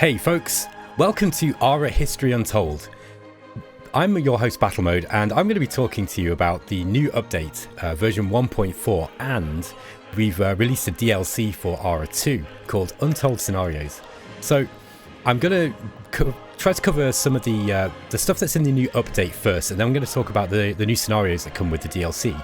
Hey folks, welcome to Ara History Untold. I'm your host Battle Mode, and I'm going to be talking to you about the new update, version 1.4, and we've released a DLC for Ara 2 called Untold Scenarios. So I'm going to try to cover some of the stuff that's in the new update first, and then I'm going to talk about the new scenarios that come with the DLC.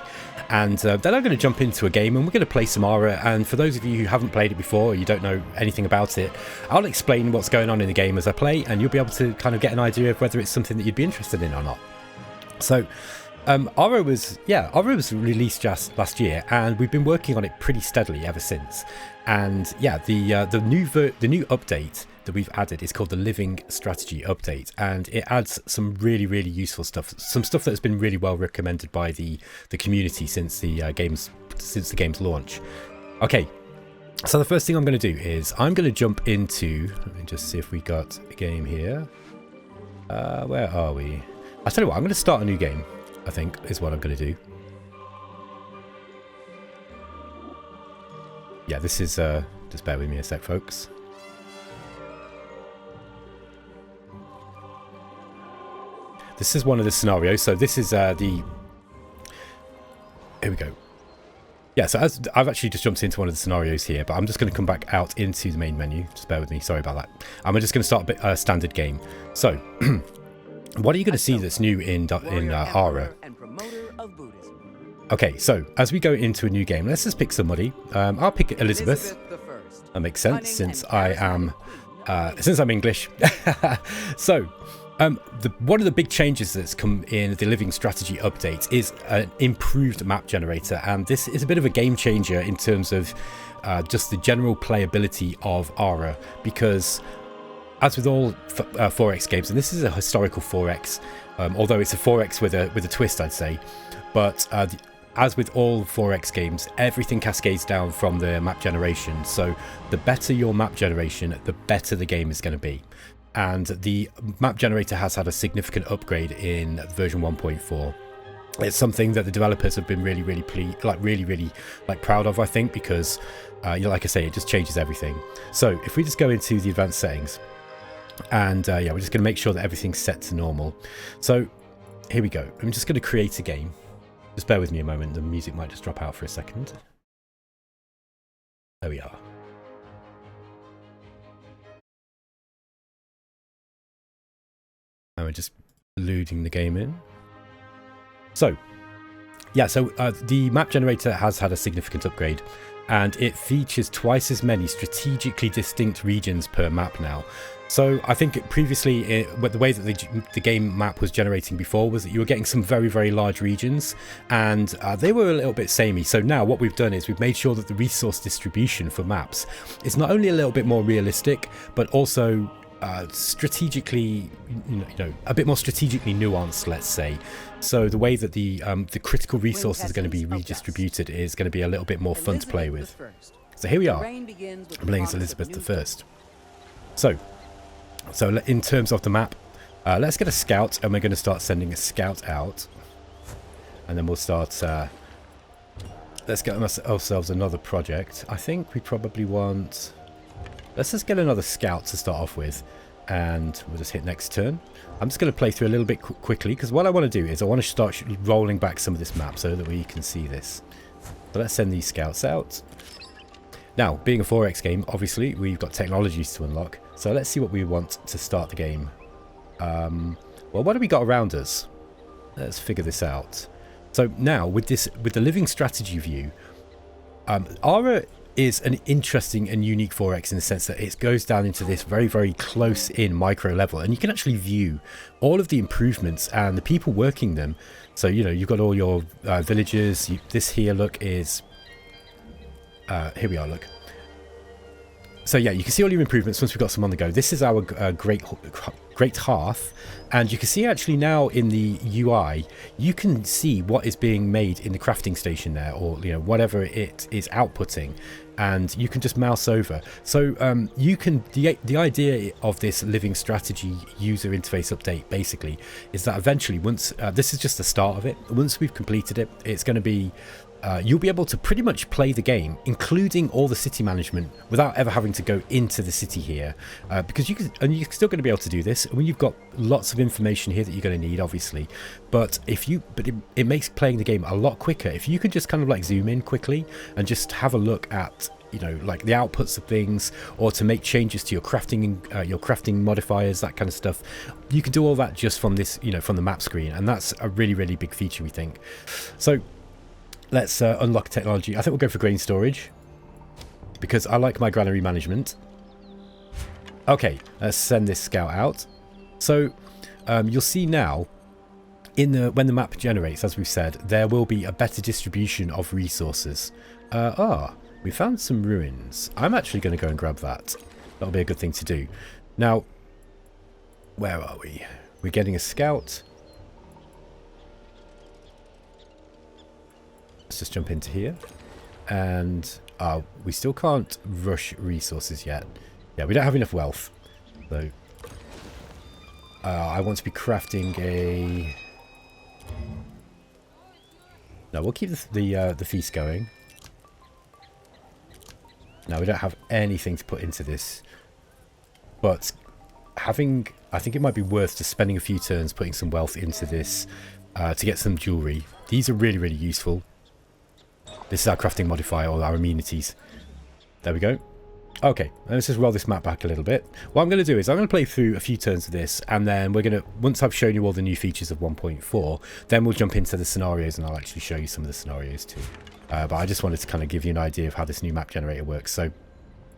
And then I'm going to jump into a game and we're going to play some Ara. And for those of you who haven't played it before, or you don't know anything about it, I'll explain what's going on in the game as I play, and you'll be able to kind of get an idea of whether it's something that you'd be interested in or not. So Ara was released just last year, and we've been working on it pretty steadily ever since. And yeah, the new update that we've added is called the Living Strategy Update, and it adds some really useful stuff, some stuff that's been really well recommended by the community since the game's launch. Okay, so the first thing I'm going to do is I'm going to jump into, let me just see if we got a game here. Where are we? I'll tell you what, I'm going to start a new game, I think, is what I'm going to do. Yeah, this is, just bear with me a sec, folks. This is one of the scenarios, so this is here we go. Yeah, so as I've actually just jumped into one of the scenarios here, but I'm just going to come back out into the main menu. Just bear with me, sorry about that. I'm just going to start a standard game. So, what are you going to see that's new in Ara? Okay, so as we go into a new game, let's just pick somebody. I'll pick Elizabeth. That makes sense since I'm English. So. One of the big changes that's come in the Living Strategy update is an improved map generator, and this is a bit of a game changer in terms of just the general playability of Ara, because as with all 4X games, and this is a historical 4X, although it's a 4X with a twist, I'd say, but as with all 4X games, everything cascades down from the map generation. So the better your map generation, the better the game is going to be. And the map generator has had a significant upgrade in version 1.4. It's something that the developers have been really proud of, I think, because like I say, it just changes everything. So if we just go into the advanced settings, and yeah, we're just going to make sure that everything's set to normal. So here we go. I'm just going to create a game. Just bear with me a moment. The music might just drop out for a second. There we are. And we're just loading the game in. So, yeah, so the map generator has had a significant upgrade, and it features twice as many strategically distinct regions per map now. So I think previously, the way that the game map was generating before was that you were getting some very large regions, and they were a little bit samey. So now what we've done is we've made sure that the resource distribution for maps is not only a little bit more realistic, but also strategically, a bit more strategically nuanced, let's say. So the way that the critical resources are going to be redistributed is going to be a little bit more fun to play with. So here we are, playing as Elizabeth I. So in terms of the map, let's get a scout, and we're going to start sending a scout out, and then we'll start. Let's get ourselves another project. I think we probably want. Let's just get another scout to start off with, and we'll just hit next turn. I'm just going to play through a little bit quickly, because what I want to do is I want to start rolling back some of this map so that we can see this. So let's send these scouts out. Now, being a 4X game, obviously, we've got technologies to unlock. So let's see what we want to start the game. Well, what do we got around us? Let's figure this out. So now, with the Living Strategy view, Ara is an interesting and unique 4X in the sense that it goes down into this very close-in micro level, and you can actually view all of the improvements and the people working them. So, you've got all your villagers. This here, look, is... here we are, look. So yeah, you can see all your improvements once we've got some on the go. This is our great hearth, and you can see actually now in the UI, you can see what is being made in the crafting station there, or whatever it is outputting, and you can just mouse over. So you can the idea of this Living Strategy user interface update basically is that eventually, once this is just the start of it, once we've completed it, it's going to be you'll be able to pretty much play the game, including all the city management, without ever having to go into the city here. Because you're still going to be able to do this. I mean, you've got lots of information here that you're going to need, obviously. But it makes playing the game a lot quicker if you can just kind of like zoom in quickly and just have a look at, you know, like the outputs of things, or to make changes to your crafting modifiers, that kind of stuff. You can do all that just from this, you know, from the map screen, and that's a really, really big feature, we think. So let's unlock technology. I think we'll go for grain storage because I like my granary management. Okay, let's send this scout out. So you'll see now when the map generates, as we've said, there will be a better distribution of resources. We found some ruins. I'm actually going to go and grab that. That'll be a good thing to do. Now, where are we? We're getting a scout. Let's just jump into here. And we still can't rush resources yet. Yeah, we don't have enough wealth. So I want to be crafting a... No, we'll keep the feast going. Now, we don't have anything to put into this, but I think it might be worth just spending a few turns putting some wealth into this to get some jewelry. These are really, really useful. This is our crafting modifier, or our amenities. There we go. Okay, let's just roll this map back a little bit. What I'm going to do is I'm going to play through a few turns of this, and then we're going to, once I've shown you all the new features of 1.4, then we'll jump into the scenarios, and I'll actually show you some of the scenarios too. But I just wanted to kind of give you an idea of how this new map generator works. So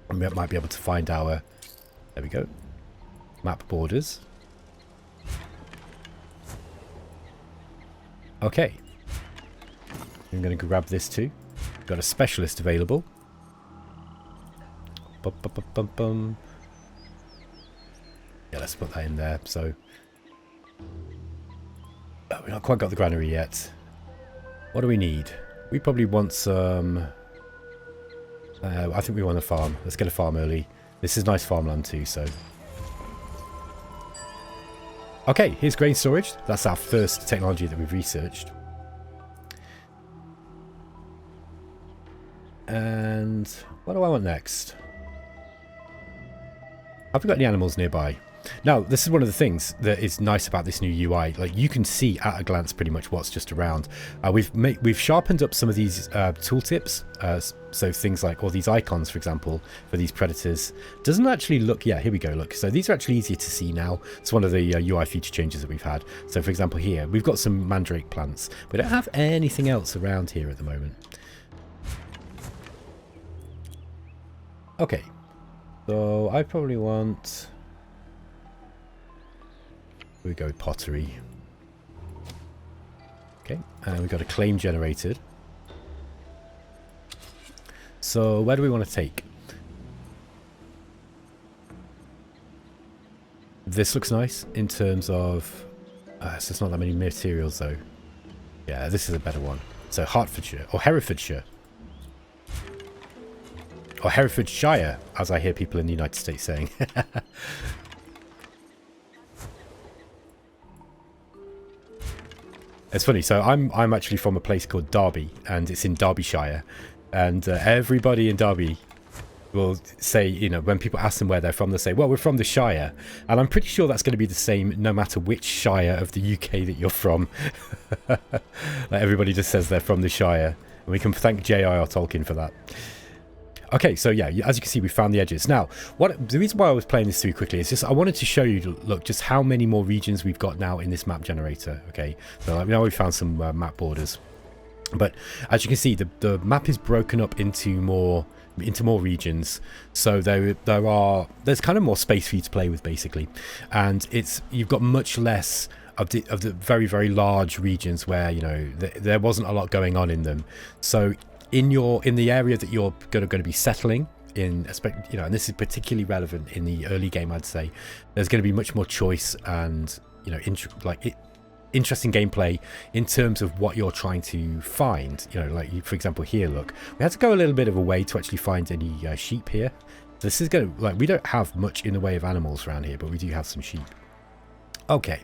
we might be able to find our... There we go. Map borders. Okay. I'm going to grab this too. Got a specialist available. Bum, bum, bum, bum, bum. Yeah, let's put that in there. So... we've not quite got the granary yet. What do we need? We probably want some... I think we want a farm. Let's get a farm early. This is nice farmland too, so... Okay, here's grain storage. That's our first technology that we've researched. And what do I want next? Have we got any animals nearby? Now, this is one of the things that is nice about this new UI. Like, you can see at a glance pretty much what's just around. We've sharpened up some of these tooltips. So things like all these icons, for example, for these predators, doesn't actually look... Yeah, here we go, look. So these are actually easier to see now. It's one of the UI feature changes that we've had. So, for example, here, we've got some mandrake plants. We don't have anything else around here at the moment. Okay. So, I probably want... We go with pottery. Okay, and we've got a claim generated. So where do we want to take? This looks nice in terms of... so it's not that many materials though. Yeah, this is a better one. So Hertfordshire, or Herefordshire. Or Herefordshire, as I hear people in the United States saying. It's funny, so I'm actually from a place called Derby, and it's in Derbyshire, and everybody in Derby will say, you know, when people ask them where they're from, they'll say, well, we're from the Shire, and I'm pretty sure that's going to be the same no matter which Shire of the UK that you're from. Like, everybody just says they're from the Shire, and we can thank J.R.R. Tolkien for that. Okay, so yeah, as you can see, we found the edges. Now, the reason why I was playing this through quickly is just I wanted to show you, look, just how many more regions we've got now in this map generator. Okay, so now we've found some map borders, but as you can see, the map is broken up into more regions. So there's kind of more space for you to play with, basically, and you've got much less of the very, very large regions where, you know, there wasn't a lot going on in them. So in the area that you're going to be settling in, you know, and this is particularly relevant in the early game, I'd say, there's going to be much more choice and, you know, interesting gameplay in terms of what you're trying to find. You know, like, for example, here, look, we had to go a little bit of a way to actually find any sheep here. This is going to, like, we don't have much in the way of animals around here, but we do have some sheep. Okay,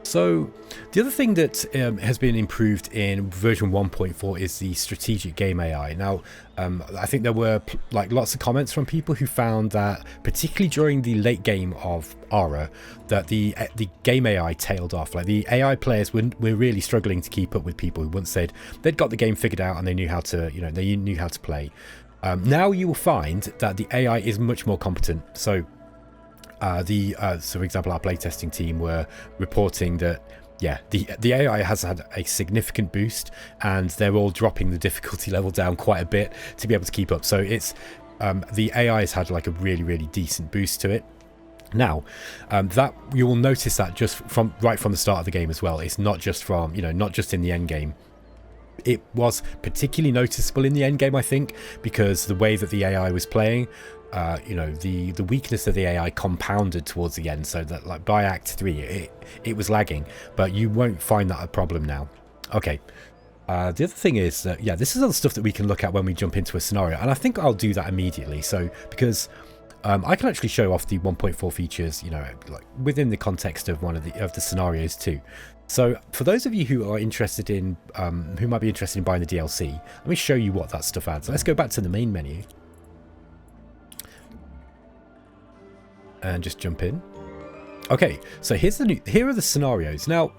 So the other thing that has been improved in version 1.4 is the strategic game AI. Now, I think there were like lots of comments from people who found that, particularly during the late game of Ara, that the game AI tailed off. Like the AI players were really struggling to keep up with people who once said they'd got the game figured out and they knew how to, they knew how to play. Now you will find that the AI is much more competent. So for example, our playtesting team were reporting that, yeah, the AI has had a significant boost, and they're all dropping the difficulty level down quite a bit to be able to keep up. So it's the AI has had like a really decent boost to it. Now, that you will notice that just from right from the start of the game as well. It's not just from not just in the end game. It was particularly noticeable in the end game, I think, because the way that the AI was playing. The weakness of the AI compounded towards the end, so that like by Act 3 it was lagging, but you won't find that a problem now. Okay, the other thing is that, yeah, this is all the stuff that we can look at when we jump into a scenario, and I think I'll do that immediately. So because I can actually show off the 1.4 features, like within the context of one of the scenarios too. So for those of you who are interested in, who might be interested in buying the DLC, let me show you what that stuff adds. Let's go back to the main menu. And just jump in. Okay, so here are the scenarios. Now,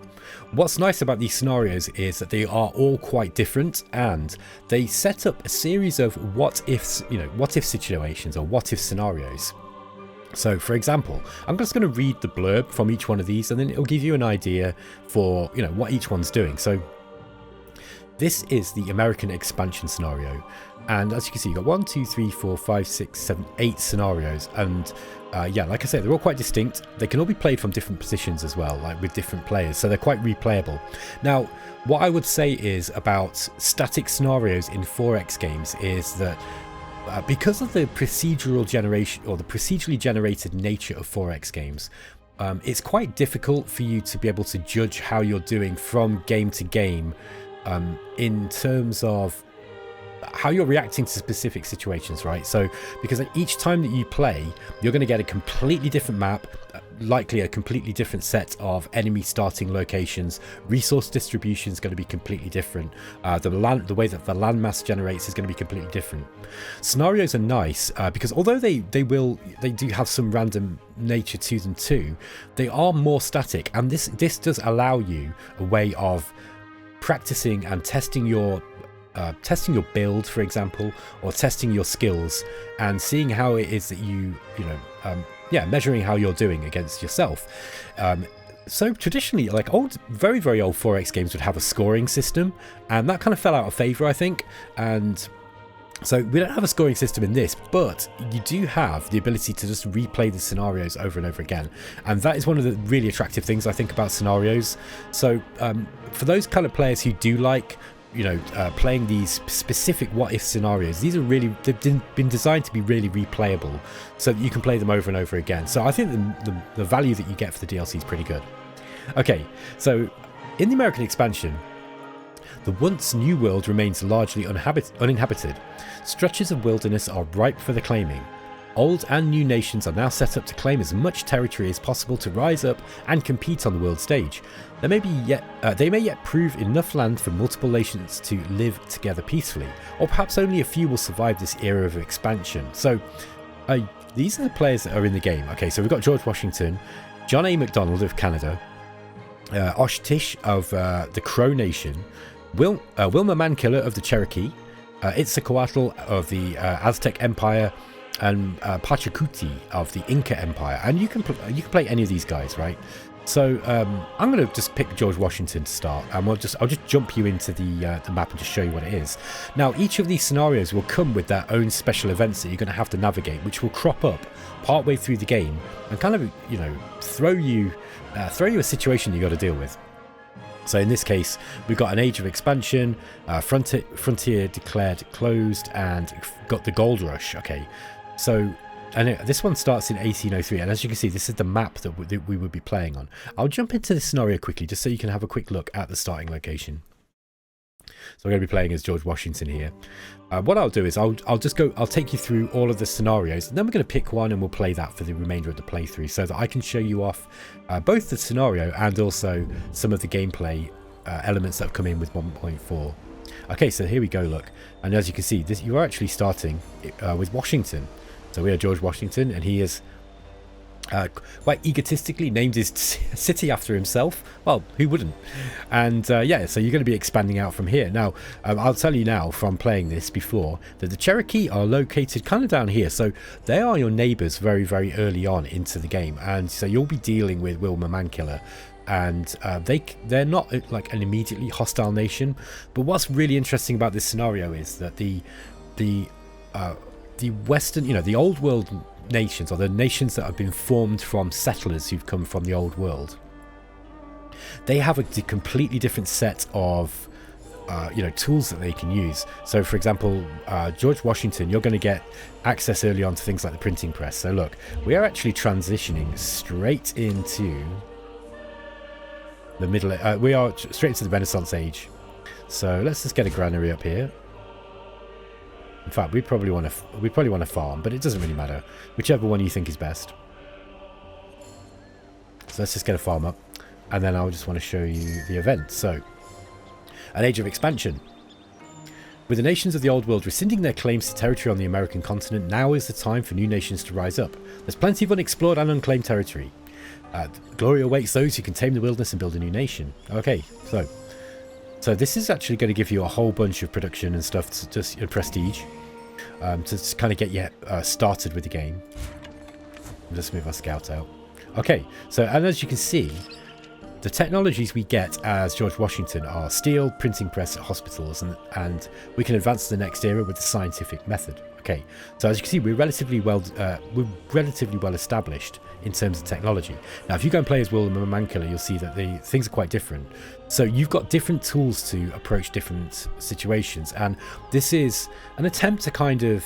what's nice about these scenarios is that they are all quite different, and they set up a series of what if situations or what if scenarios. So for example, I'm just going to read the blurb from each one of these, and then it'll give you an idea for what each one's doing. So this is the American expansion scenario, and as you can see, you've got 1, 2, 3, 4, 5, 6, 7, 8 scenarios, and yeah, like I said, they're all quite distinct. They can all be played from different positions as well, like with different players, so they're quite replayable. Now, what I would say is about static scenarios in 4X games is that because of the procedural generation, or the procedurally generated nature of 4X games, it's quite difficult for you to be able to judge how you're doing from game to game in terms of how you're reacting to specific situations, right? So because each time that you play, you're going to get a completely different map, likely a completely different set of enemy starting locations. Resource distribution is going to be completely different. The way that the landmass generates is going to be completely different. Scenarios are nice because although they do have some random nature to them too, they are more static, and this does allow you a way of practicing and testing your build, for example, or testing your skills and seeing how it is that measuring how you're doing against yourself. So traditionally, like very old 4X games would have a scoring system, and that kind of fell out of favor, I think. And so we don't have a scoring system in this, but you do have the ability to just replay the scenarios over and over again, and that is one of the really attractive things I think about scenarios. So for those kind of players who do like playing these specific what if scenarios, they've been designed to be really replayable so that you can play them over and over again. So I think the value that you get for the DLC is pretty good. Okay, so in the American expansion, the once new world remains largely uninhabited. Stretches of wilderness are ripe for the claiming. Old and new nations are now set up to claim as much territory as possible to rise up and compete on the world stage. They may yet prove enough land for multiple nations to live together peacefully, or perhaps only a few will survive this era of expansion. So these are the players that are in the game. Okay, so we've got George Washington, John A. Macdonald of Canada, Osh-Tish of the Crow Nation, Wilma Mankiller of the Cherokee, Itzcoatl of the Aztec Empire, and Pachacuti of the Inca Empire. And you can play any of these guys, right? So I'm going to just pick George Washington to start, and I'll just jump you into the map and just show you what it is. Now, each of these scenarios will come with their own special events that you're going to have to navigate, which will crop up partway through the game and kind of throw you a situation you got to deal with. So in this case, we've got an Age of Expansion, Frontier declared closed, and got the Gold Rush. Okay, so and this one starts in 1803, and as you can see, this is the map that we would be playing on. I'll jump into this scenario quickly just so you can have a quick look at the starting location. So we're going to be playing as George Washington here. What I'll do is I'll take you through all of the scenarios, and then we're going to pick one and we'll play that for the remainder of the playthrough, so that I can show you off both the scenario and also some of the gameplay elements that have come in with 1.4. Okay, so here we go, look. And as you can see, you are actually starting with Washington. So we are George Washington, and he is quite egotistically named his city after himself. Well, who wouldn't? And yeah, so you're going to be expanding out from here. Now, I'll tell you now from playing this before that the Cherokee are located kind of down here. So they are your neighbours very, very early on into the game. And so you'll be dealing with Wilma Mankiller. And they're not like an immediately hostile nation. But what's really interesting about this scenario is that the Western, the old world nations, or the nations that have been formed from settlers who've come from the old world, they have a completely different set of tools that they can use. So for example, George Washington, you're going to get access early on to things like the printing press. So look, we are actually transitioning straight into the we are straight into the Renaissance age. So let's just get a granary up here. In fact, we probably want to farm, but it doesn't really matter. Whichever one you think is best. So let's just get a farm up, and then I'll just want to show you the event. So, an age of expansion. With the nations of the old world rescinding their claims to territory on the American continent, now is the time for new nations to rise up. There's plenty of unexplored and unclaimed territory. Glory awaits those who can tame the wilderness and build a new nation. Okay, so this is actually going to give you a whole bunch of production and stuff, to just prestige, to kind of get you started with the game. Let's move our scout out. Okay, so and as you can see, the technologies we get as George Washington are steel, printing press, hospitals, and we can advance to the next era with the scientific method. Okay, so as you can see, we're relatively well established in terms of technology. Now, if you go and play as Wilma Mankiller, you'll see that the things are quite different. So you've got different tools to approach different situations, and this is an attempt to kind of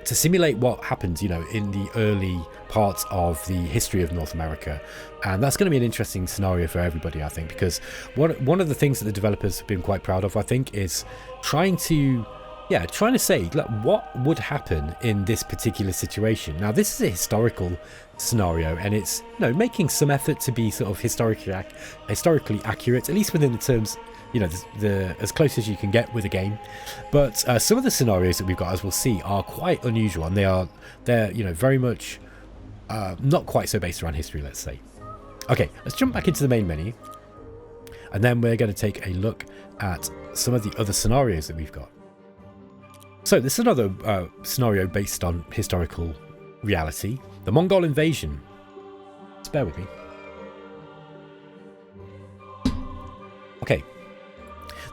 simulate what happened, in the early parts of the history of North America. And that's going to be an interesting scenario for everybody, I think, because one of the things that the developers have been quite proud of, I think, is trying to say, look, what would happen in this particular situation. Now, this is a historical scenario, and it's making some effort to be sort of historically accurate, at least within the terms, the as close as you can get with a game. But some of the scenarios that we've got, as we'll see, are quite unusual, and they're very much not quite so based around history, let's say. Okay, let's jump back into the main menu, and then we're going to take a look at some of the other scenarios that we've got. So this is another scenario based on historical reality. The Mongol invasion. Just bear with me. Okay.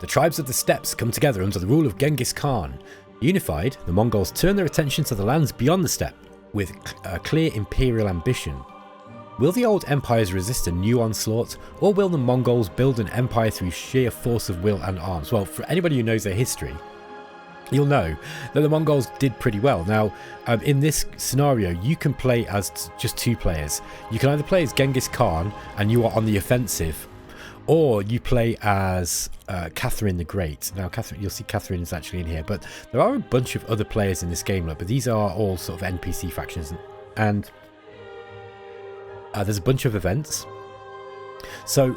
The tribes of the steppes come together under the rule of Genghis Khan. Unified, the Mongols turn their attention to the lands beyond the steppe with a clear imperial ambition. Will the old empires resist a new onslaught, or will the Mongols build an empire through sheer force of will and arms? Well, for anybody who knows their history, you'll know that the Mongols did pretty well. Now, in this scenario, you can play as just two players. You can either play as Genghis Khan, and you are on the offensive, or you play as Catherine the Great. Now, you'll see Catherine is actually in here, but there are a bunch of other players in this game, but these are all sort of NPC factions, and there's a bunch of events. So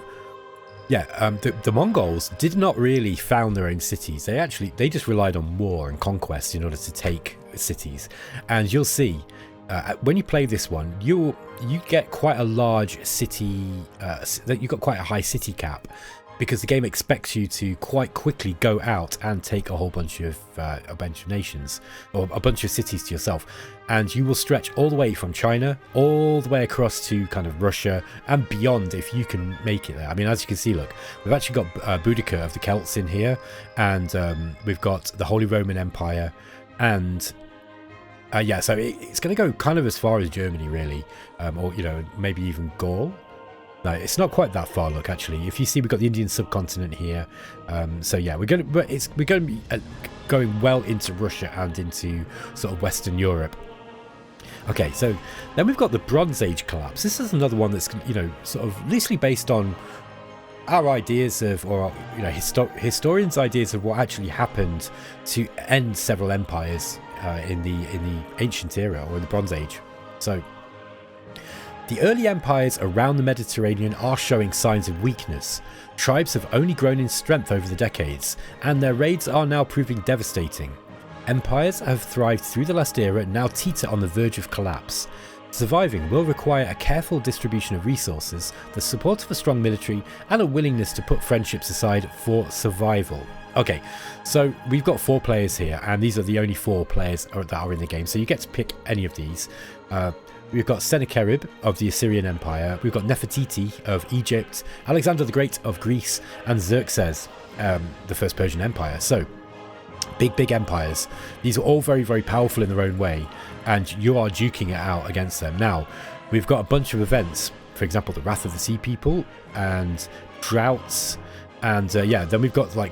yeah, the Mongols did not really found their own cities. They just relied on war and conquest in order to take cities. And you'll see when you play this one, you get quite a large city. You've got quite a high city cap, because the game expects you to quite quickly go out and take a whole bunch of nations, or a bunch of cities to yourself, and you will stretch all the way from China all the way across to kind of Russia and beyond if you can make it there. I mean, as you can see, look, we've actually got Boudica of the Celts in here, and we've got the Holy Roman Empire, and yeah, so it's going to go kind of as far as Germany, really, or maybe even Gaul. No, it's not quite that far. Look, actually, if you see, we've got the Indian subcontinent here. So yeah, we're going to be going well into Russia and into sort of Western Europe. Okay, so then we've got the Bronze Age collapse. This is another one that's sort of loosely based on our ideas of, or you know, historians' ideas of what actually happened to end several empires in the ancient era or in the Bronze Age. So the early empires around the Mediterranean are showing signs of weakness. Tribes have only grown in strength over the decades, and their raids are now proving devastating. Empires that have thrived through the last era now teeter on the verge of collapse. Surviving will require a careful distribution of resources, the support of a strong military, and a willingness to put friendships aside for survival. Okay, so we've got 4 players here, and these are the only 4 players that are in the game, so you get to pick any of these. We've got Sennacherib of the Assyrian Empire, we've got Nefertiti of Egypt, Alexander the Great of Greece, and Xerxes, the First Persian Empire. So, big empires. These are all very, very powerful in their own way, and you are duking it out against them. Now, we've got a bunch of events, for example, the Wrath of the Sea People, and droughts, and yeah, then we've got like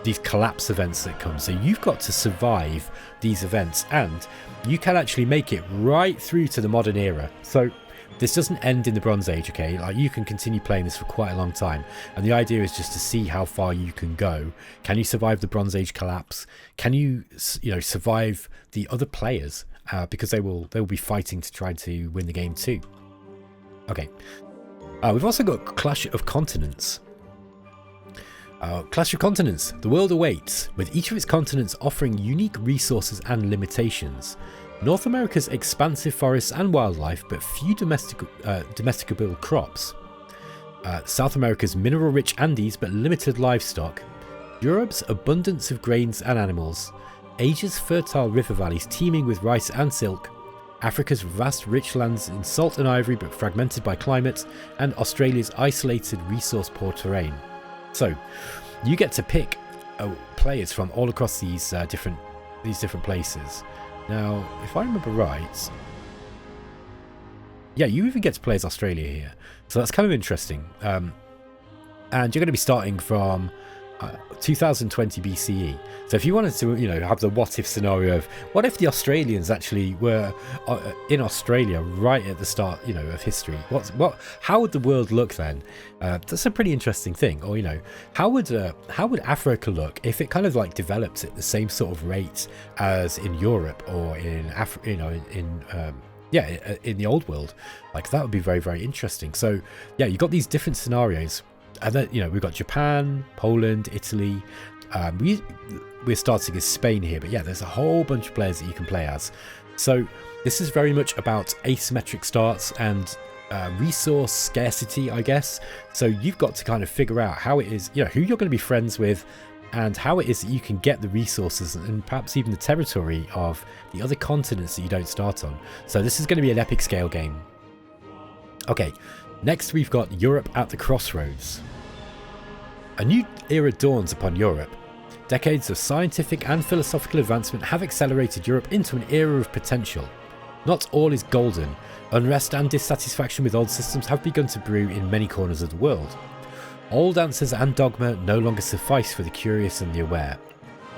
these collapse events that come. So you've got to survive these events, and you can actually make it right through to the modern era. So this doesn't end in the Bronze Age, okay? Like, you can continue playing this for quite a long time, and the idea is just to see how far you can go. Can you survive the Bronze Age collapse? Can you, you know, survive the other players? Because they will be fighting to try to win the game too. Okay, we've also got Clash of Continents. Clash of Continents. The world awaits, with each of its continents offering unique resources and limitations. North America's expansive forests and wildlife, but few domesticable crops. South America's mineral-rich Andes, but limited livestock. Europe's abundance of grains and animals. Asia's fertile river valleys teeming with rice and silk. Africa's vast rich lands in salt and ivory, but fragmented by climate. And Australia's isolated resource-poor terrain. So, you get to pick players from all across these different places. Now, if I remember right, yeah, you even get to play as Australia here, so that's kind of interesting. And you're going to be starting from 2020 BCE. So if you wanted to, you know, have the what if scenario of what if the Australians actually were in Australia right at the start, you know, of history, how would the world look then? That's a pretty interesting thing. Or, you know, how would Africa look if it kind of like developed at the same sort of rate as in Europe or in in the old world? Like, that would be very, very interesting. So yeah, you've got these different scenarios. And then, you know, we've got Japan, Poland, Italy. We're starting as Spain here, but yeah, there's a whole bunch of players that you can play as. So this is very much about asymmetric starts and resource scarcity, I guess. So you've got to kind of figure out how it is, you know, who you're going to be friends with, and how it is that you can get the resources and perhaps even the territory of the other continents that you don't start on. So this is going to be an epic scale game. Okay, next we've got Europe at the Crossroads. A new era dawns upon Europe. Decades of scientific and philosophical advancement have accelerated Europe into an era of potential. Not all is golden. Unrest and dissatisfaction with old systems have begun to brew in many corners of the world. Old answers and dogma no longer suffice for the curious and the aware.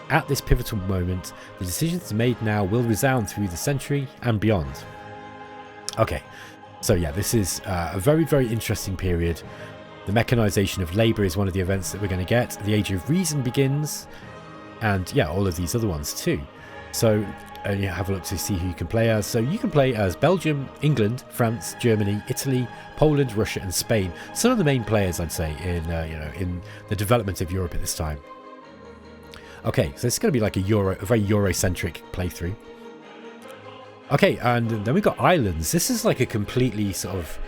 At this pivotal moment, the decisions made now will resound through the century and beyond. Okay, so yeah, this is a very, very interesting period. The mechanization of labour is one of the events that we're going to get. The Age of Reason begins, and yeah, all of these other ones too. So you have a look to see who you can play as. So you can play as Belgium, England, France, Germany, Italy, Poland, Russia, and Spain. Some of the main players, I'd say, in in the development of Europe at this time. Okay, so it's going to be like a very Eurocentric playthrough. Okay, and then we've got islands. This is like a completely sort of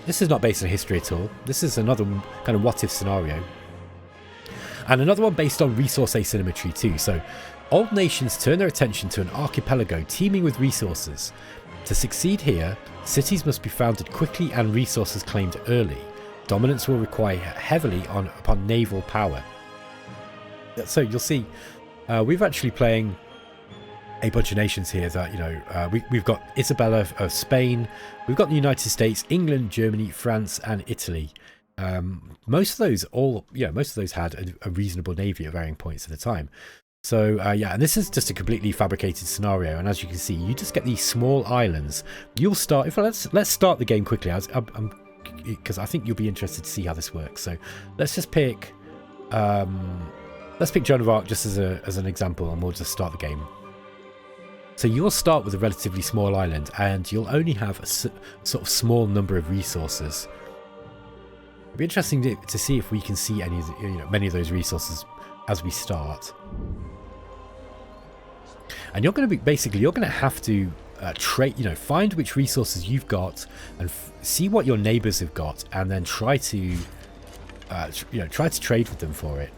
this is not based on history at all. This is another kind of what-if scenario. And another one based on resource asymmetry too. So, old nations turn their attention to an archipelago teeming with resources. To succeed here, cities must be founded quickly and resources claimed early. Dominance will require heavily upon naval power. So you'll see, we've actually playing a bunch of nations here that, you know, we've got Isabella of Spain, we've got the United States, England, Germany, France, and Italy. Most of those had a reasonable navy at varying points at the time. So yeah, and this is just a completely fabricated scenario, and as you can see, you just get these small islands. You'll start. Let's start the game quickly. I'm because I think you'll be interested to see how this works. So let's just pick Joan of Arc just as an example, and we'll just start the game. So you'll start with a relatively small island, and you'll only have a sort of small number of resources. It'll be interesting to see if we can see any of the, many of those resources as we start. And you're going to have to trade, find which resources you've got and see what your neighbors have got, and then try to trade with them for it.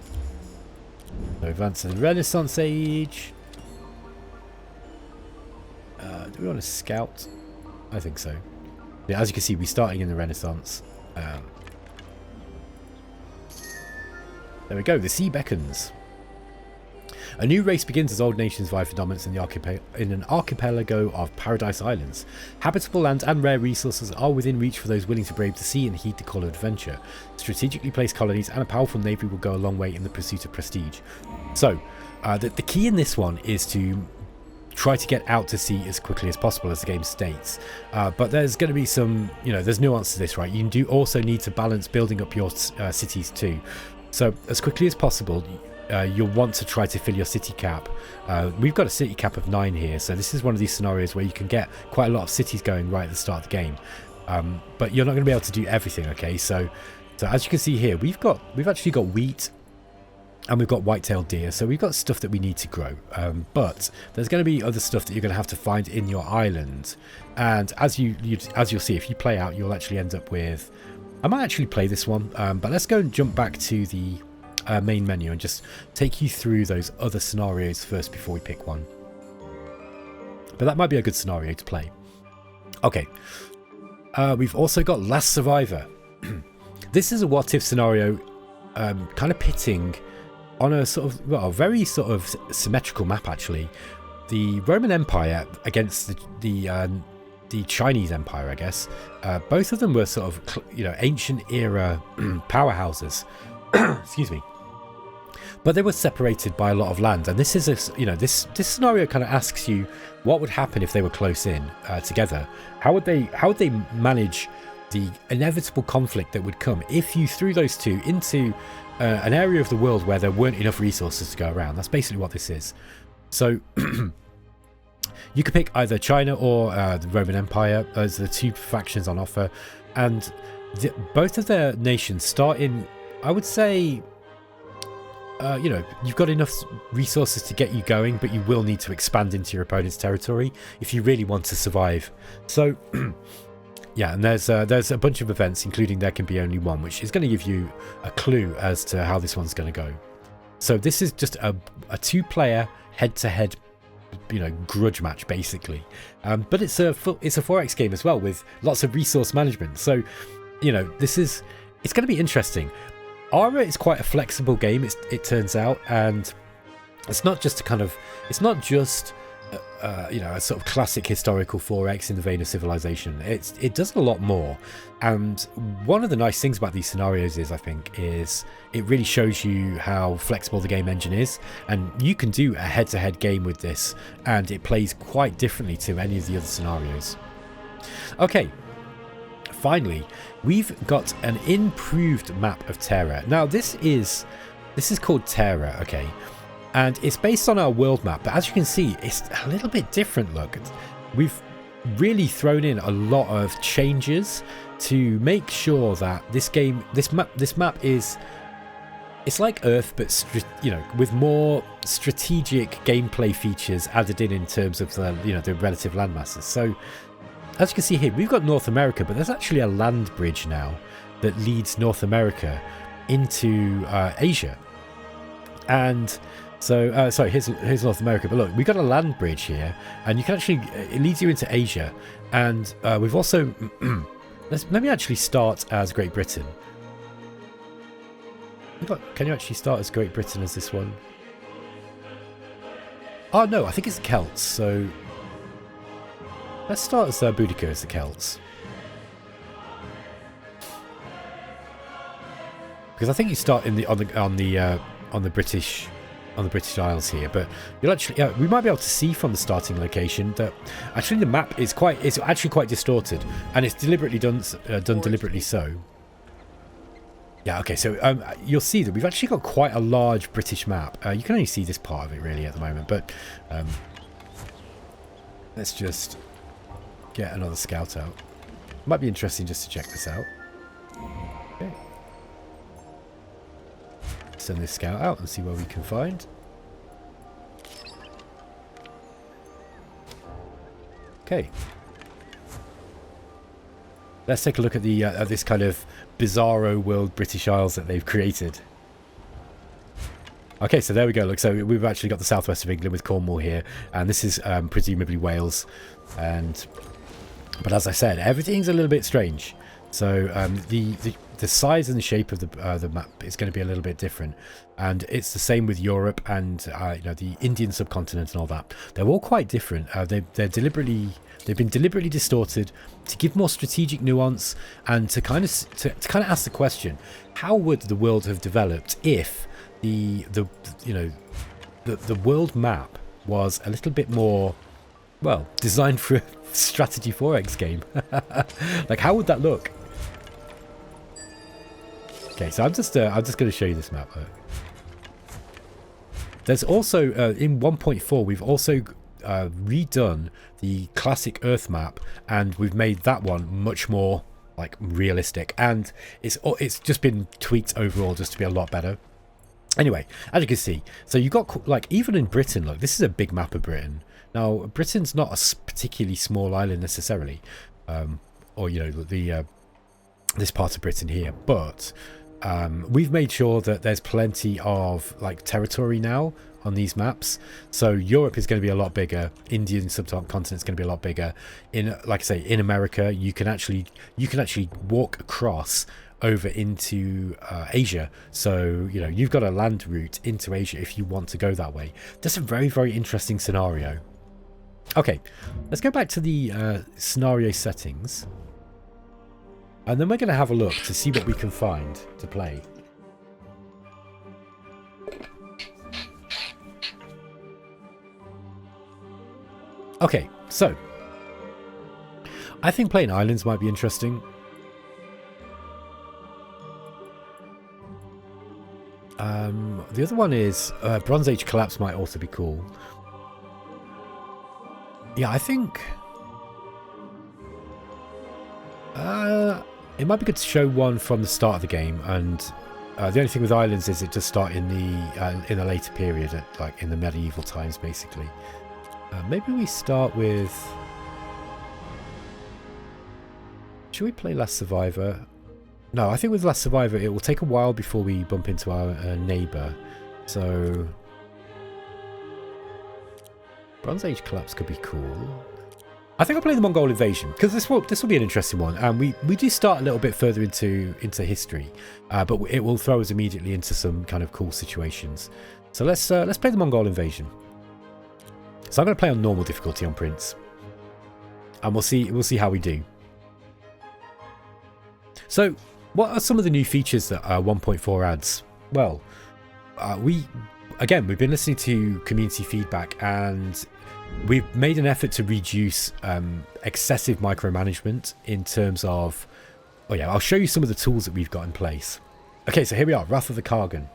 So advance to the Renaissance Age. Do we want to scout? I think so. Yeah, as you can see, we're starting in the Renaissance. There we go. The sea beckons. A new race begins as old nations vie for dominance in an archipelago of paradise islands. Habitable land and rare resources are within reach for those willing to brave the sea and heed the call of adventure. Strategically placed colonies and a powerful navy will go a long way in the pursuit of prestige. So, the key in this one is to try to get out to sea as quickly as possible, as the game states. But there's going to be some, there's nuance to this, right? You do also need to balance building up your cities too. So, as quickly as possible, you'll want to try to fill your city cap. We've got a city cap of 9 here, so this is one of these scenarios where you can get quite a lot of cities going right at the start of the game. But you're not going to be able to do everything, okay? So as you can see here, we've actually got wheat and we've got white-tailed deer, so we've got stuff that we need to grow. But there's going to be other stuff that you're going to have to find in your island. And as you'll see, if you play out, you'll actually end up with... I might actually play this one, but let's go and jump back to the main menu and just take you through those other scenarios first before we pick one. But that might be a good scenario to play. Okay, we've also got Last Survivor. This is a what-if scenario, kind of pitting on a sort of, well, a very sort of symmetrical map actually. The Roman Empire against the Chinese Empire, I guess. Both of them were sort of, ancient era powerhouses. Excuse me. But they were separated by a lot of land, and this is this scenario kind of asks you what would happen if they were close in together. How would they manage the inevitable conflict that would come if you threw those two into an area of the world where there weren't enough resources to go around? That's basically what this is. So you could pick either China or the Roman Empire. Those are the two factions on offer, and both of their nations start in, I would say, you've got enough resources to get you going, but you will need to expand into your opponent's territory if you really want to survive. So, yeah, and there's a bunch of events, including there can be only one, which is going to give you a clue as to how this one's going to go. So this is just a 2-player head-to-head, grudge match basically. But it's a 4X game as well with lots of resource management. So, it's going to be interesting. Ara is quite a flexible game, it turns out, and it's not just a sort of classic historical 4X in the vein of Civilization. It does a lot more, and one of the nice things about these scenarios is it really shows you how flexible the game engine is, and you can do a head-to-head game with this, and it plays quite differently to any of the other scenarios. Okay. Finally, we've got an improved map of Terra. Now, this is called Terra, okay, and it's based on our world map. But as you can see, it's a little bit different. Look, we've really thrown in a lot of changes to make sure that this map is, it's like Earth, but with more strategic gameplay features added in terms of the relative land masses. So, as you can see here, we've got North America, but there's actually a land bridge now that leads North America into Asia. And so, sorry, here's North America, but look, we've got a land bridge here, and you can actually, it leads you into Asia. And we've also, let me actually start as Great Britain. Can you actually start as Great Britain as this one? Oh no, I think it's Celts, so... Let's start as Boudica as the Celts. Because I think you start on the British on the British Isles here, but you'll actually we might be able to see from the starting location that actually the map is actually quite distorted, and it's deliberately done deliberately so. Yeah, okay, so you'll see that we've actually got quite a large British map. You can only see this part of it really at the moment, but let's just get another scout out. Might be interesting just to check this out. Okay. Send this scout out and see where we can find. Okay. Let's take a look at the this kind of bizarro world British Isles that they've created. Okay, so there we go. Look, so we've actually got the southwest of England with Cornwall here, and this is presumably Wales. But as I said, everything's a little bit strange. So the size and the shape of the map is going to be a little bit different, and it's the same with Europe and you know, the Indian subcontinent and all that. They're all quite different. They've been deliberately distorted to give more strategic nuance and to kind of ask the question: how would the world have developed if the world map was a little bit more, well, designed for a strategy 4X game? Like, how would that look? Okay, so I'm just going to show you this map. There's also in 1.4 we've also redone the classic Earth map, and we've made that one much more like realistic, and it's just been tweaked overall just to be a lot better. Anyway, as you can see, so you've got, like, even in Britain, look, this is a big map of Britain. Now, Britain's not a particularly small island necessarily, or, you know, this part of Britain here, but we've made sure that there's plenty of, like, territory now on these maps. So Europe is going to be a lot bigger. Indian subcontinent is going to be a lot bigger. In, like I say, in America, you can actually walk across over into Asia. So, you know, you've got a land route into Asia if you want to go that way. That's a very, very interesting scenario. Okay, let's go back to the scenario settings, and then we're going to have a look to see what we can find to play. Okay, so I think playing islands might be interesting. The other one is Bronze Age Collapse might also be cool. Yeah, I think it might be good to show one from the start of the game, and the only thing with islands is it does start in the later period, like in the medieval times, basically. Maybe we start with... Should we play Last Survivor? No, I think with Last Survivor it will take a while before we bump into our neighbour. So Bronze Age Collapse could be cool. I think I'll play the Mongol invasion, because this will be an interesting one, and we do start a little bit further into history, but it will throw us immediately into some kind of cool situations. So let's play the Mongol invasion. So I'm going to play on normal difficulty on Prince, and we'll see how we do. So what are some of the new features that 1.4 adds? Well, we've been listening to community feedback, and we've made an effort to reduce excessive micromanagement in terms of... Oh yeah, I'll show you some of the tools that we've got in place. Okay, so here we are, Wrath of the Kargan.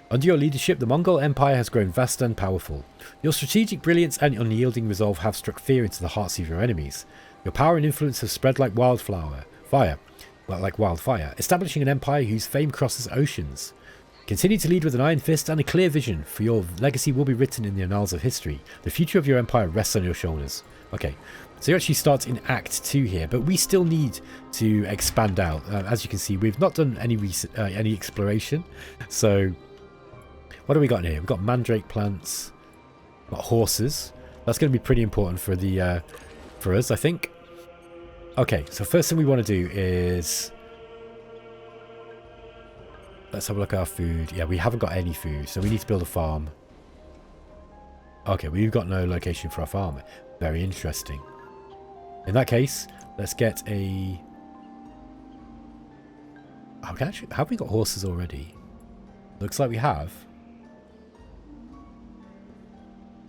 Under your leadership, the Mongol Empire has grown vast and powerful. Your strategic brilliance and unyielding resolve have struck fear into the hearts of your enemies. Your power and influence have spread like wildfire, establishing an empire whose fame crosses oceans. Continue to lead with an iron fist and a clear vision, for your legacy will be written in the annals of history. The future of your empire rests on your shoulders. Okay, so you actually start in Act 2 here, but we still need to expand out. As you can see, we've not done any exploration. So what do we got in here? We've got mandrake plants, got horses. That's going to be pretty important for us, I think. Okay, so first thing we want to do is... Let's have a look at our food. Yeah, we haven't got any food, so we need to build a farm. Okay, we've got no location for our farm. Very interesting. In that case, let's get a... Have we got horses already? Looks like we have.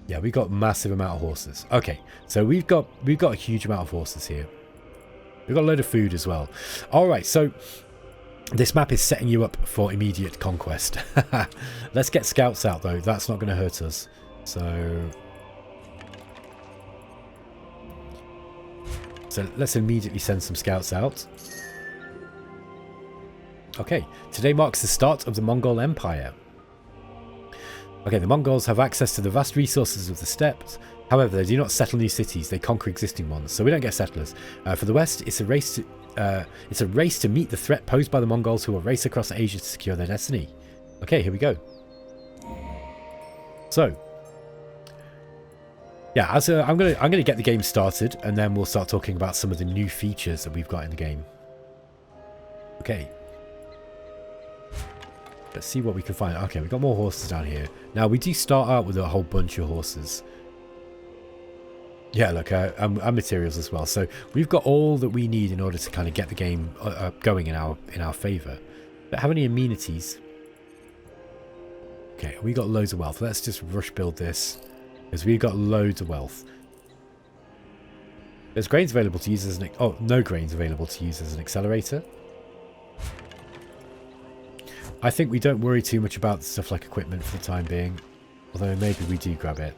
Yeah, we got massive amount of horses. Okay, so we've got a huge amount of horses here. We've got a load of food as well. All right, so this map is setting you up for immediate conquest. Let's get scouts out though. That's not going to hurt us. So let's immediately send some scouts out. Okay, today marks the start of the Mongol Empire. Okay, the Mongols have access to the vast resources of the steppes. However, they do not settle new cities, they conquer existing ones, so we don't get settlers. For the West, it's a race to meet the threat posed by the Mongols, who will race across Asia to secure their destiny. Okay, here we go. So, yeah, I'm gonna get the game started, and then we'll start talking about some of the new features that we've got in the game. Okay. Let's see what we can find. Okay, we've got more horses down here. Now, we do start out with a whole bunch of horses. Yeah, look, and materials as well. So we've got all that we need in order to kind of get the game going in our favour. Don't have any amenities. Okay, we got loads of wealth. Let's just rush build this, because we've got loads of wealth. There's grains available to use as an... Oh, no grains available to use as an accelerator. I think we don't worry too much about stuff like equipment for the time being, although maybe we do grab it.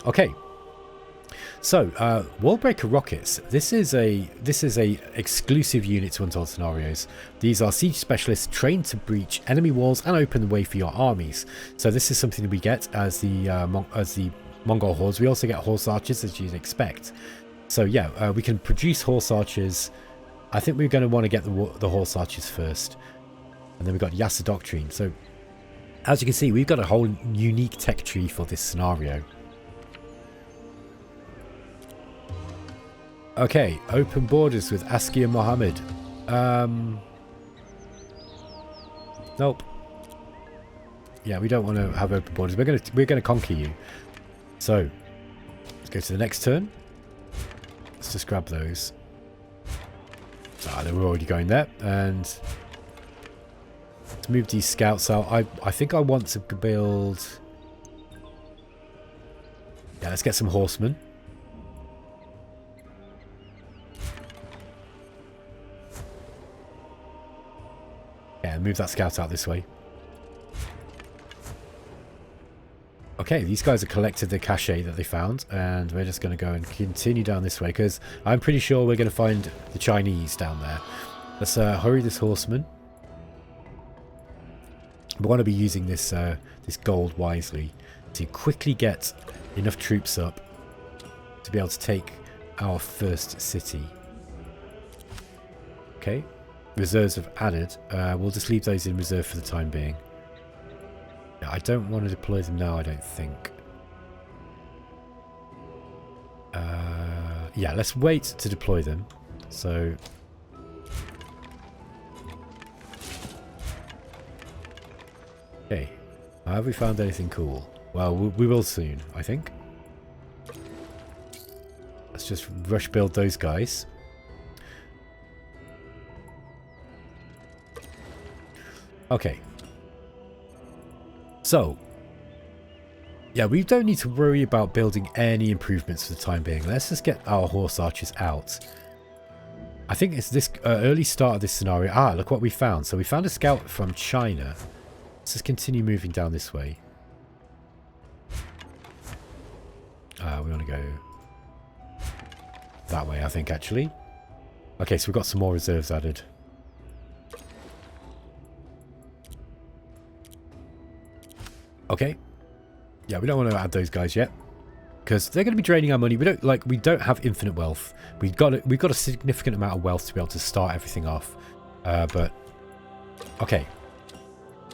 Okay, so wall breaker rockets. This is a exclusive unit to Untold Scenarios. These are siege specialists trained to breach enemy walls and open the way for your armies. So this is something that we get as the Mongol hordes. We also get horse archers, as you'd expect. So yeah, we can produce horse archers. I think we're going to want to get the horse archers first. And then we've got Yasa Doctrine. So, as you can see, we've got a whole unique tech tree for this scenario. Okay, open borders with Askia Mohammed. Nope. Yeah, we don't want to have open borders. We're gonna conquer you. So, let's go to the next turn. Let's just grab those. Ah, they were already going there, and let's move these scouts out. I think I want to build... Yeah, let's get some horsemen. Yeah, move that scout out this way. Okay, these guys have collected the cachet that they found, and we're just going to go and continue down this way, because I'm pretty sure we're going to find the Chinese down there. Let's hurry this horseman. We want to be using this this gold wisely to quickly get enough troops up to be able to take our first city. Okay, reserves have added. We'll just leave those in reserve for the time being. I don't want to deploy them now, I don't think. Yeah, let's wait to deploy them. So... Okay. Have we found anything cool? Well, we will soon, I think. Let's just rush build those guys. Okay. So, yeah, we don't need to worry about building any improvements for the time being. Let's just get our horse archers out. I think it's this early start of this scenario. Ah, look what we found. So we found a scout from China. Let's just continue moving down this way. We want to go that way, I think, actually. Okay, so we've got some more reserves added. Okay. Yeah, we don't want to add those guys yet, because they're going to be draining our money. We don't have infinite wealth. We've got a significant amount of wealth to be able to start everything off. But okay,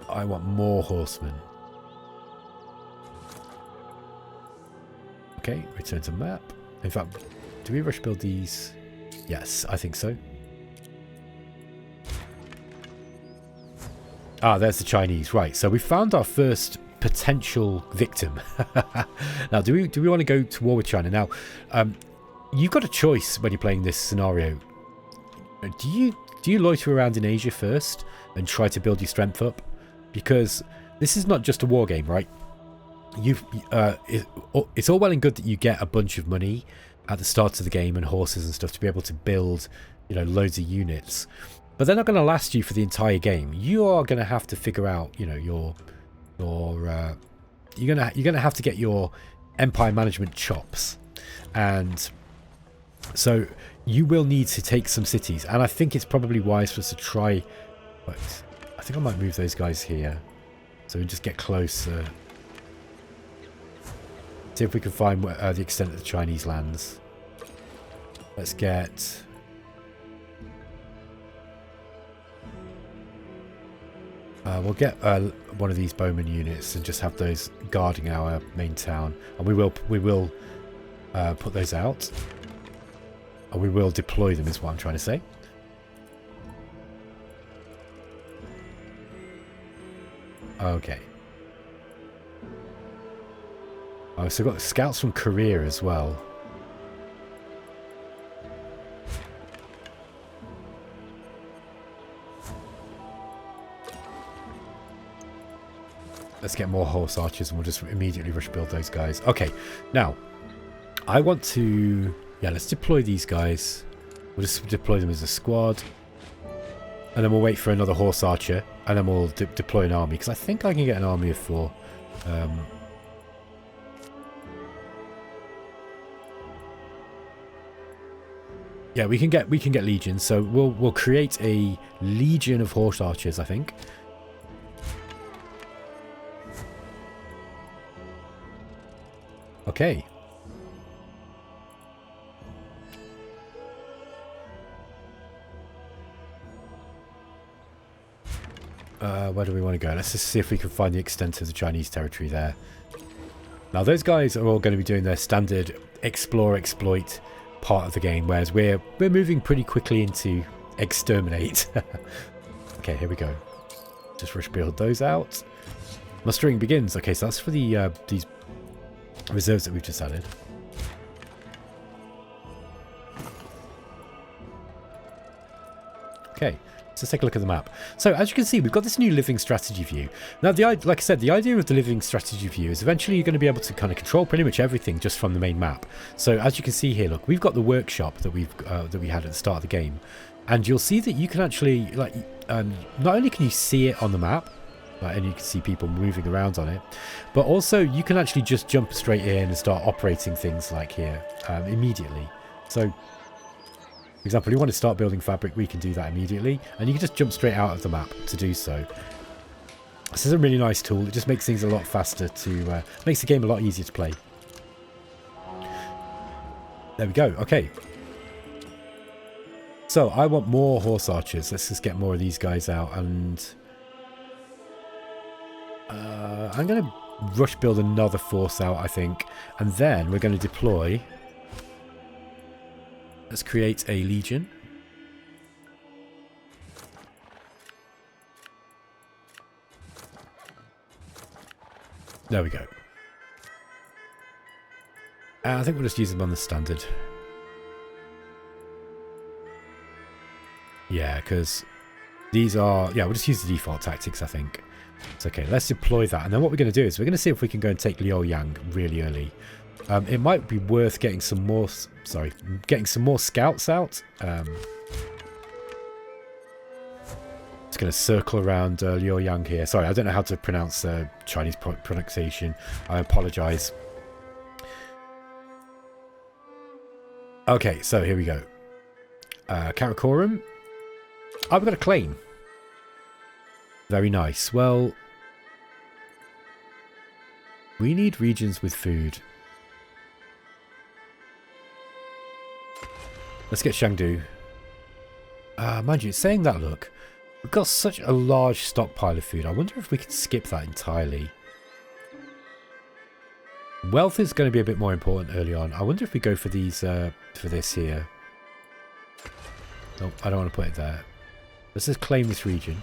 I want more horsemen. Okay, return to map. In fact, do we rush build these? Yes, I think so. Ah, there's the Chinese. Right, so we found our first potential victim. Now, do we want to go to war with China? Now, you've got a choice when you're playing this scenario. Do you loiter around in Asia first and try to build your strength up? Because this is not just a war game, right? it's all well and good that you get a bunch of money at the start of the game and horses and stuff to be able to build, you know, loads of units, but they're not going to last you for the entire game. You are going to have to figure out, you know, you're gonna have to get your empire management chops, and so you will need to take some cities, and I think it's probably wise for us to try. But I think I might move those guys here so we just get closer. See if we can find the extent of the Chinese lands. Let's get... we'll get one of these bowman units and just have those guarding our main town, and we will put those out, and we will deploy them, is what I'm trying to say. Okay. Oh, so we've got scouts from Korea as well. Let's get more horse archers and we'll just immediately rush build those guys. Okay, now, I want to... Yeah, let's deploy these guys. We'll just deploy them as a squad. And then we'll wait for another horse archer. And then we'll deploy an army. Because I think I can get an army of 4. Yeah, we can get legions. So we'll create a legion of horse archers, I think. Okay. Where do we want to go? Let's just see if we can find the extent of the Chinese territory there. Now, those guys are all going to be doing their standard explore, exploit part of the game, whereas we're moving pretty quickly into exterminate. Okay, here we go. Just rush build those out. Mustering begins. Okay, so that's for the these reserves that we've just added. Okay, let's take a look at the map. So as you can see, we've got this new living strategy view. Now, like I said, the idea of the living strategy view is eventually you're going to be able to kind of control pretty much everything just from the main map. So as you can see here, look, we've got the workshop that we had at the start of the game, and you'll see that you can actually not only can you see it on the map, and you can see people moving around on it, but also you can actually just jump straight in and start operating things like here immediately. So, for example, you want to start building fabric, we can do that immediately, and you can just jump straight out of the map to do so. This is a really nice tool. It just makes things a lot faster makes the game a lot easier to play. There we go. Okay. So I want more horse archers. Let's just get more of these guys out, and I'm going to rush build another force out, I think, and then we're going to deploy. Let's create a legion. There we go. And I think we'll just use them on the standard. Yeah, because these are... Yeah, we'll just use the default tactics, I think. It's okay, let's deploy that. And then what we're going to do is we're going to see if we can go and take Liaoyang really early. It might be worth getting some more... Sorry, getting some more scouts out. Just going to circle around Liaoyang here. Sorry, I don't know how to pronounce Chinese pronunciation. I apologise. Okay, so here we go. Karakoram. Oh, we've got a claim. Very nice. Well, we need regions with food. Let's get Shangdu. Mind you, saying that, look, we've got such a large stockpile of food. I wonder if we could skip that entirely. Wealth is going to be a bit more important early on. I wonder if we go for these, for this here. Nope, I don't want to put it there. Let's just claim this region.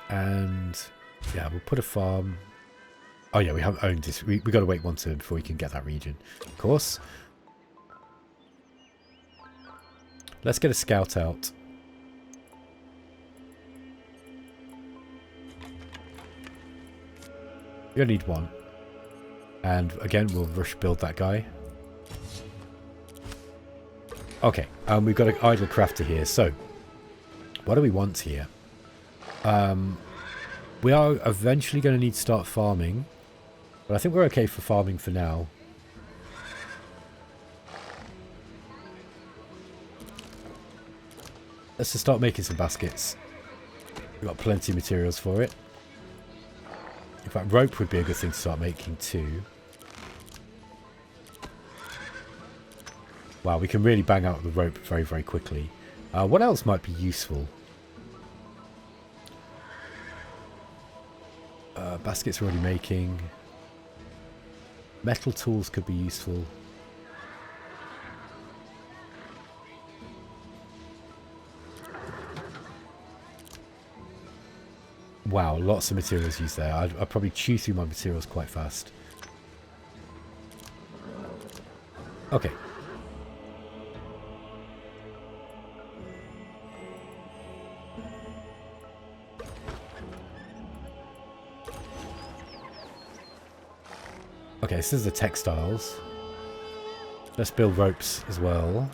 And yeah, we'll put a farm. Oh yeah, we haven't owned this. We got to wait one turn before we can get that region, of course. Let's get a scout out. We only need one. And again, we'll rush build that guy. Okay, we've got an idle crafter here. So, what do we want here? We are eventually going to need to start farming. But I think we're okay for farming for now. Let's just start making some baskets. We've got plenty of materials for it. In fact, rope would be a good thing to start making too. Wow, we can really bang out the rope very, very quickly. What else might be useful? Baskets we're already making. Metal tools could be useful. Wow, lots of materials used there. I'll probably chew through my materials quite fast. Okay. Okay, this is the textiles. Let's build ropes as well.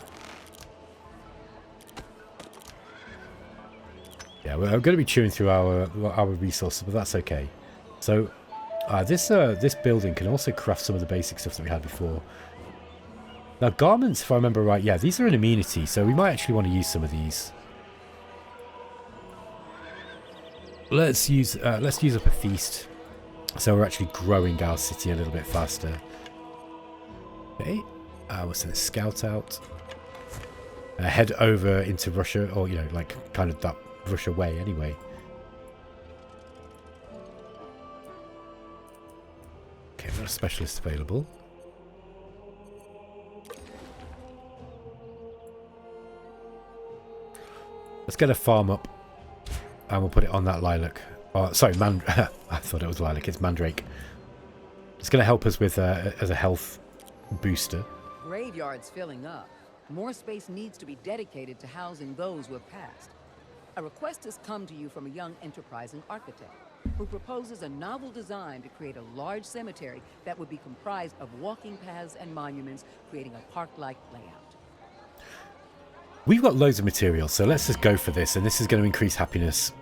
Yeah, we're going to be chewing through our resources, but that's okay. So, this building can also craft some of the basic stuff that we had before. Now, garments, if I remember right, yeah, these are an amenity, so we might actually want to use some of these. Let's use up a feast, so we're actually growing our city a little bit faster. Okay, we'll send a scout out. Head over into Russia, or like kind of that Russia way anyway. Okay, we've got a specialist available. Let's get a farm up and we'll put it on that lilac. Oh, sorry, I thought it was lilac, it's mandrake. It's going to help us with as a health booster. Graveyard's filling up. More space needs to be dedicated to housing those who have passed. A request has come to you from a young enterprising architect who proposes a novel design to create a large cemetery that would be comprised of walking paths and monuments, creating a park-like layout. We've got loads of material, so let's just go for this, and this is going to increase happiness.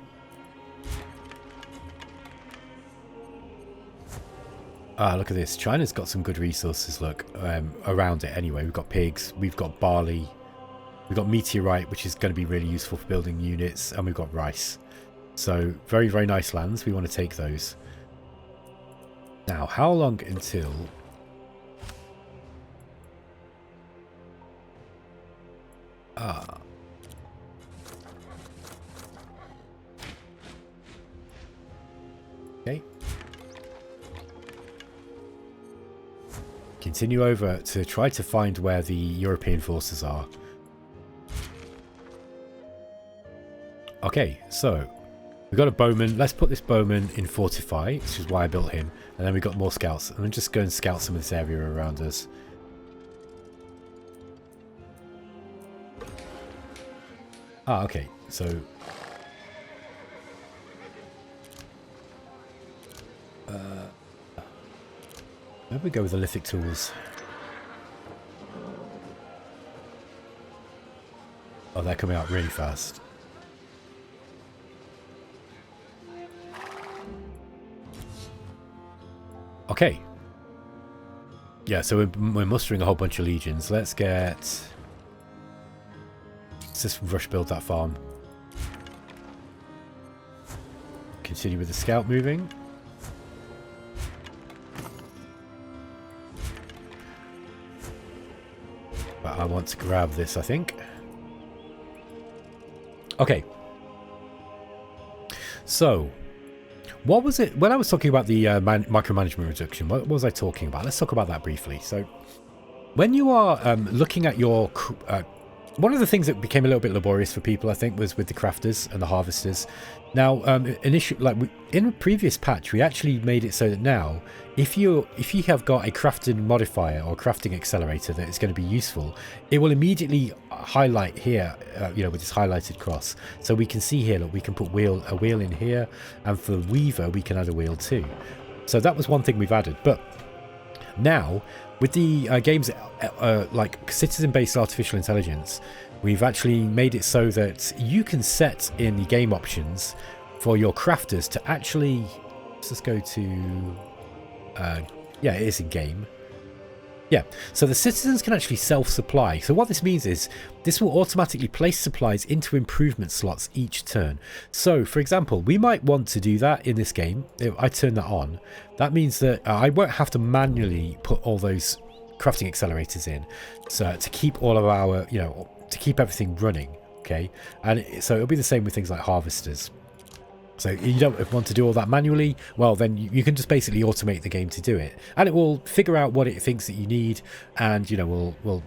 Look at this. China's got some good resources, look, around it anyway. We've got pigs, we've got barley. We've got meteorite, which is going to be really useful for building units, and we've got rice. So, very, very nice lands. We want to take those. Now, how long until... Okay. Continue over to try to find where the European forces are. Okay, so we've got a bowman. Let's put this bowman in fortify, which is why I built him. And then we've got more scouts. And then just go and scout some of this area around us. Okay, so... maybe we go with the lithic tools. Oh, they're coming out really fast. Okay. Yeah, so we're mustering a whole bunch of legions. Let's just rush build that farm. Continue with the scout moving. But I want to grab this, I think. Okay. So... what was it, when I was talking about the micromanagement reduction, what was I talking about? Let's talk about that briefly. So, when you are looking at your... one of the things that became a little bit laborious for people, I think, was with the crafters and the harvesters. Now, in a previous patch, we actually made it so that now, if you have got a crafting modifier or crafting accelerator that is going to be useful, it will immediately highlight here, with this highlighted cross. So we can see here, look, we can put a wheel in here, and for the weaver, we can add a wheel too. So that was one thing we've added. But now, with the game's like citizen-based artificial intelligence, we've actually made it so that you can set in the game options for your crafters to actually... Let's just go to... yeah, it is in game. Yeah, so the citizens can actually self-supply. So what this means is this will automatically place supplies into improvement slots each turn. So, for example, we might want to do that in this game. If I turn that on, that means that I won't have to manually put all those crafting accelerators in, so to keep all of our, you know, to keep everything running. Okay, and so it'll be the same with things like harvesters. So you don't want to do all that manually, well then you can just basically automate the game to do it, and it will figure out what it thinks that you need, and you know will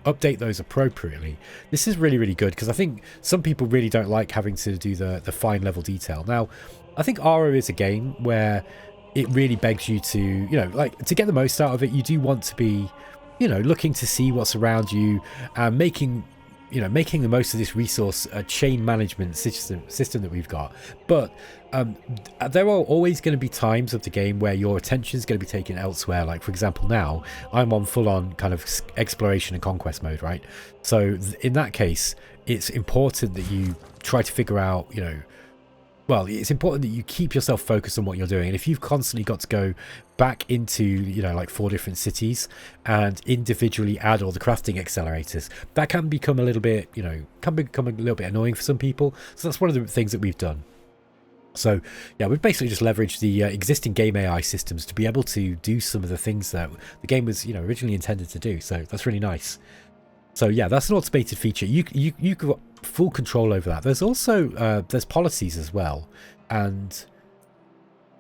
update those appropriately. This is really, really good, because I think some people really don't like having to do the fine level detail. Now I think Ara is a game where it really begs you to, you know, like, to get the most out of it, you do want to be, you know, looking to see what's around you and making the most of this resource chain management system that we've got. But there are always going to be times of the game where your attention is going to be taken elsewhere. Like, for example, now I'm on full-on kind of exploration and conquest mode, right? So in that case, it's important that you try to figure out, you know, well, it's important that you keep yourself focused on what you're doing. And if you've constantly got to go back into, you know, like 4 different cities and individually add all the crafting accelerators, that can become a little bit, you know, can become a little bit annoying for some people. So that's one of the things that we've done. So yeah, we've basically just leveraged the existing game AI systems to be able to do some of the things that the game was, you know, originally intended to do. So that's really nice. So yeah, that's an automated feature. You've got full control over that. There's also there's policies as well, and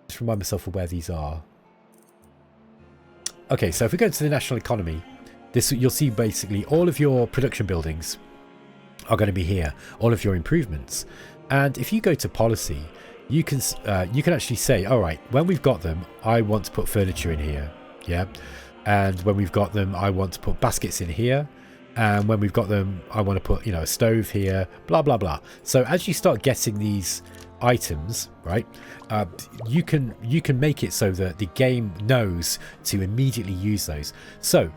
just remind myself of where these are. Okay, so if we go to the national economy, this you'll see basically all of your production buildings are going to be here, all of your improvements. And if you go to policy, you can actually say, all right, when we've got them, I want to put furniture in here, yeah, and when we've got them, I want to put baskets in here. And when we've got them, I want to put, you know, a stove here, blah, blah, blah. So as you start getting these items, right, you can make it so that the game knows to immediately use those. So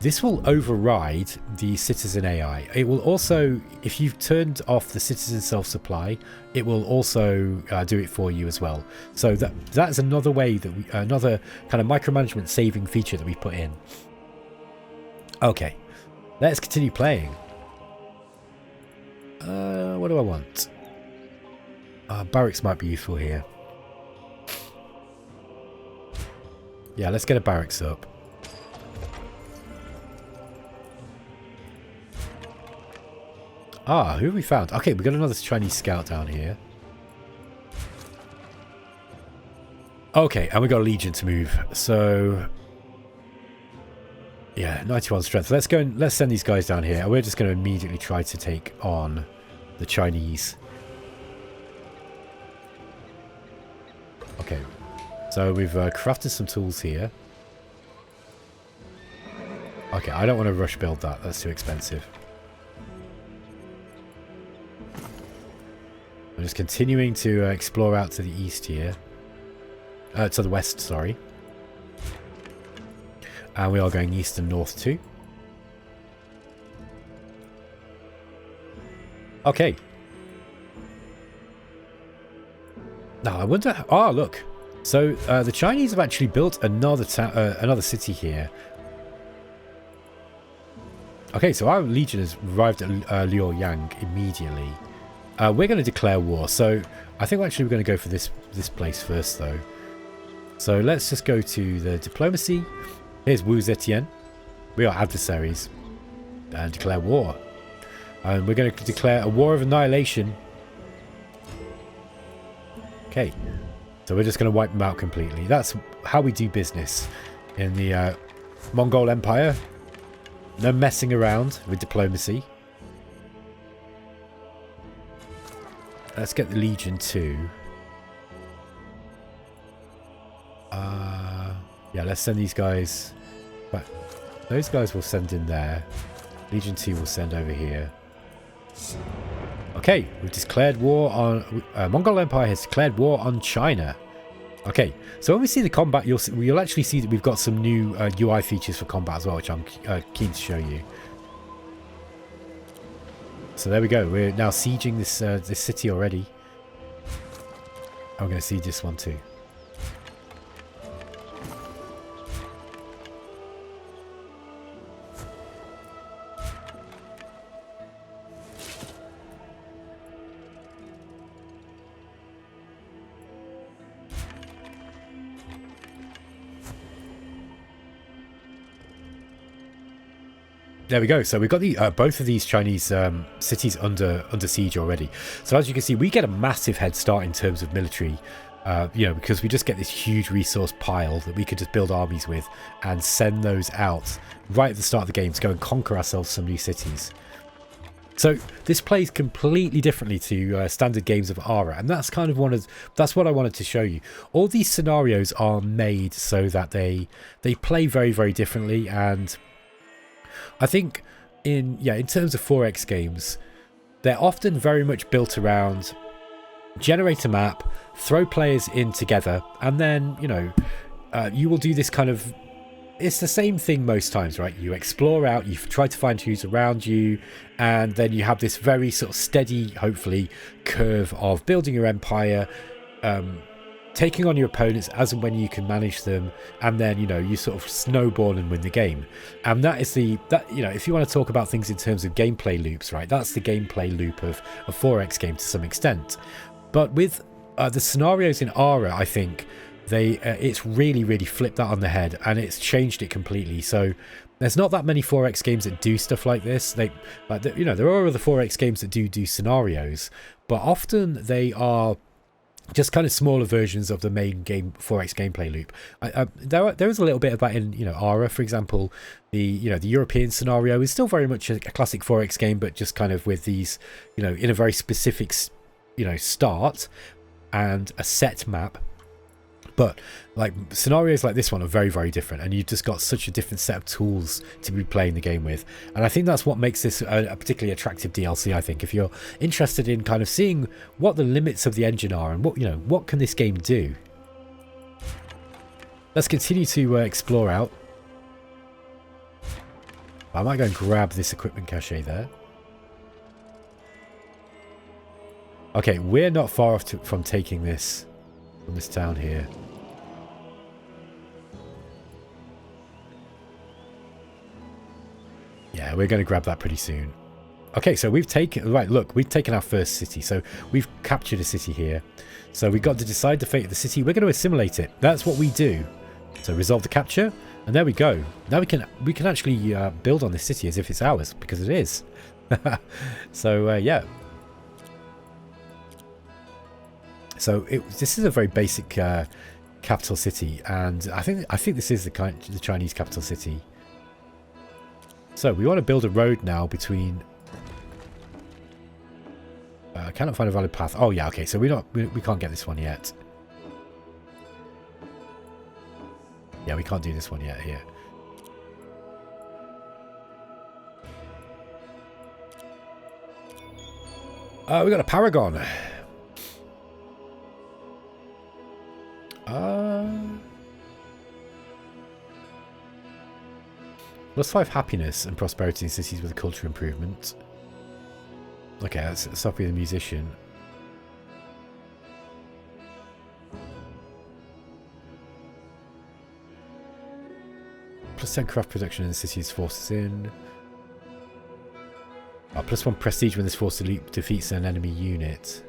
this will override the citizen AI. It will also, if you've turned off the citizen self-supply, it will also do it for you as well. So that's another way that another kind of micromanagement saving feature that we put in. Okay. Let's continue playing. What do I want? Barracks might be useful here. Yeah, let's get a barracks up. Ah, who have we found? Okay, we got another Chinese scout down here. Okay, and we got a legion to move. So... yeah, 91 strength. Let's go and let's send these guys down here. We're just going to immediately try to take on the Chinese. Okay, so we've crafted some tools here. Okay, I don't want to rush build that. That's too expensive. I'm just continuing to explore out to the east here. To the west, sorry. And we are going east and north too. Okay. Now I wonder. Oh, look. So the Chinese have actually built another city here. Okay, so our legion has arrived at Liaoyang immediately. We're going to declare war. So I think we're going to go for this place first, though. So let's just go to the diplomacy. Here's Wu Zetian. We are adversaries. And declare war. And we're going to declare a war of annihilation. Okay. So we're just going to wipe them out completely. That's how we do business in the Mongol Empire. No messing around with diplomacy. Let's get the Legion too. Yeah, let's send these guys. But those guys will send in there. Legion 2 will send over here. Okay, we've declared war on... Mongol Empire has declared war on China. Okay, so when we see the combat, you'll actually see that we've got some new UI features for combat as well, which I'm keen to show you. So there we go. We're now sieging this city already. I'm going to siege this one too. There we go. So we've got the both of these Chinese cities under siege already. So as you can see, we get a massive head start in terms of military, you know, because we just get this huge resource pile that we could just build armies with and send those out right at the start of the game to go and conquer ourselves some new cities. So this plays completely differently to standard games of Ara, and that's kind of that's what I wanted to show you. All these scenarios are made so that they play very, very differently, and I think in terms of 4X games, they're often very much built around generate a map, throw players in together, and then, you know, you will do this kind of, it's the same thing most times, right? You explore out, you try to find who's around you, and then you have this very sort of steady, hopefully, curve of building your empire, taking on your opponents as and when you can manage them, and then, you know, you sort of snowball and win the game. And that is you know, if you want to talk about things in terms of gameplay loops, right, that's the gameplay loop of a 4X game to some extent. But with the scenarios in Ara, I think it's really, really flipped that on the head, and it's changed it completely. So there's not that many 4X games that do stuff like this. You know, there are other 4X games that do scenarios, but often they are just kind of smaller versions of the main game 4X gameplay loop. There is a little bit of that in, you know, Ara, for example. The European scenario is still very much a classic 4X game, but just kind of with these, you know, in a very specific, you know, start and a set map. But like scenarios like this one are very, very different, and you've just got such a different set of tools to be playing the game with. And I think that's what makes this a particularly attractive DLC. I think if you're interested in kind of seeing what the limits of the engine are and what, you know, what can this game do. Let's continue to explore out. I might go and grab this equipment cache there. Okay, we're not far off from taking this from this town here. Yeah, we're going to grab that pretty soon. Okay, so we've taken our first city. So we've captured a city here. So we've got to decide the fate of the city. We're going to assimilate it. That's what we do. So resolve the capture, and there we go. Now we can actually build on this city as if it's ours, because it is. So yeah. So this is a very basic capital city, and I think this is the Chinese capital city. So we want to build a road now between. I cannot find a valid path. Oh yeah, okay. So we can't get this one yet. Yeah, we can't do this one yet here. We got a paragon. +5 happiness and prosperity in cities with a culture improvement. Okay, let's stop with the musician. +10 craft production in the city's forces in. +1 prestige when this force defeats an enemy unit.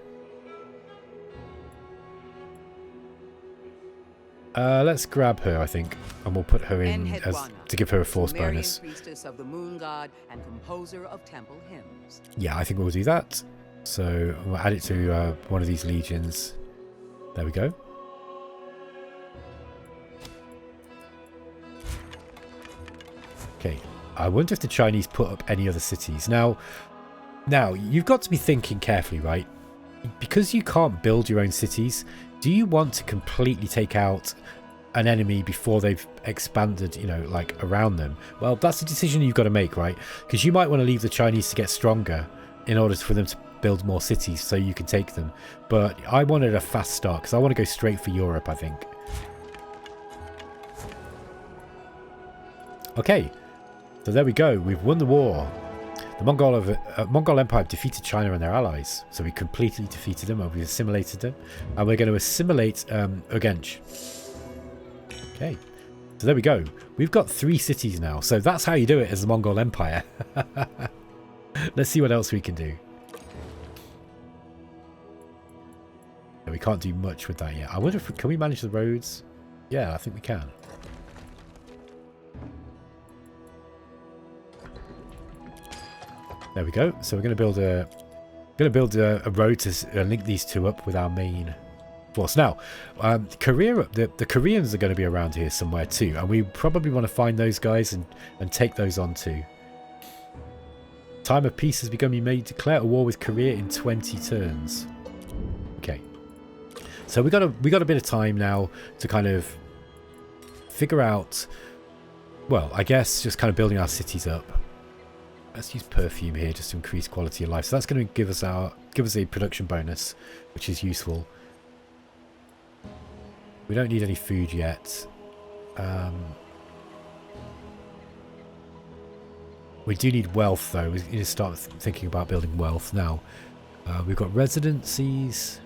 Let's grab her, I think, and we'll put her in to give her a force bonus. Priestess of the moon god and composer of temple hymns. Yeah, I think we'll do that. So we'll add it to one of these legions. There we go. Okay, I wonder if the Chinese put up any other cities. Now you've got to be thinking carefully, right? Because you can't build your own cities, do you want to completely take out an enemy before they've expanded, you know, like around them? Well, that's a decision you've got to make, right? Because you might want to leave the Chinese to get stronger in order for them to build more cities so you can take them. But I wanted a fast start because I want to go straight for Europe, I think. Okay, so there we go. We've won the war. The Mongol Empire defeated China and their allies. So we completely defeated them, and we assimilated them. And we're going to assimilate Urgench. Okay, so there we go. We've got 3 cities now. So that's how you do it as the Mongol Empire. Let's see what else we can do. Yeah, we can't do much with that yet. I wonder if can we manage the roads? Yeah, I think we can. There we go. So we're going to build a road to link these two up with our main force. Now, the Koreans are going to be around here somewhere too, and we probably want to find those guys and take those on too. Time of peace has begun. You may declare a war with Korea in 20 turns. Okay. So we got a bit of time now to kind of figure out. Well, I guess just kind of building our cities up. Let's use perfume here just to increase quality of life. So that's going to give us a production bonus, which is useful. We don't need any food yet. We do need wealth though. We need to start thinking about building wealth now. We've got residencies,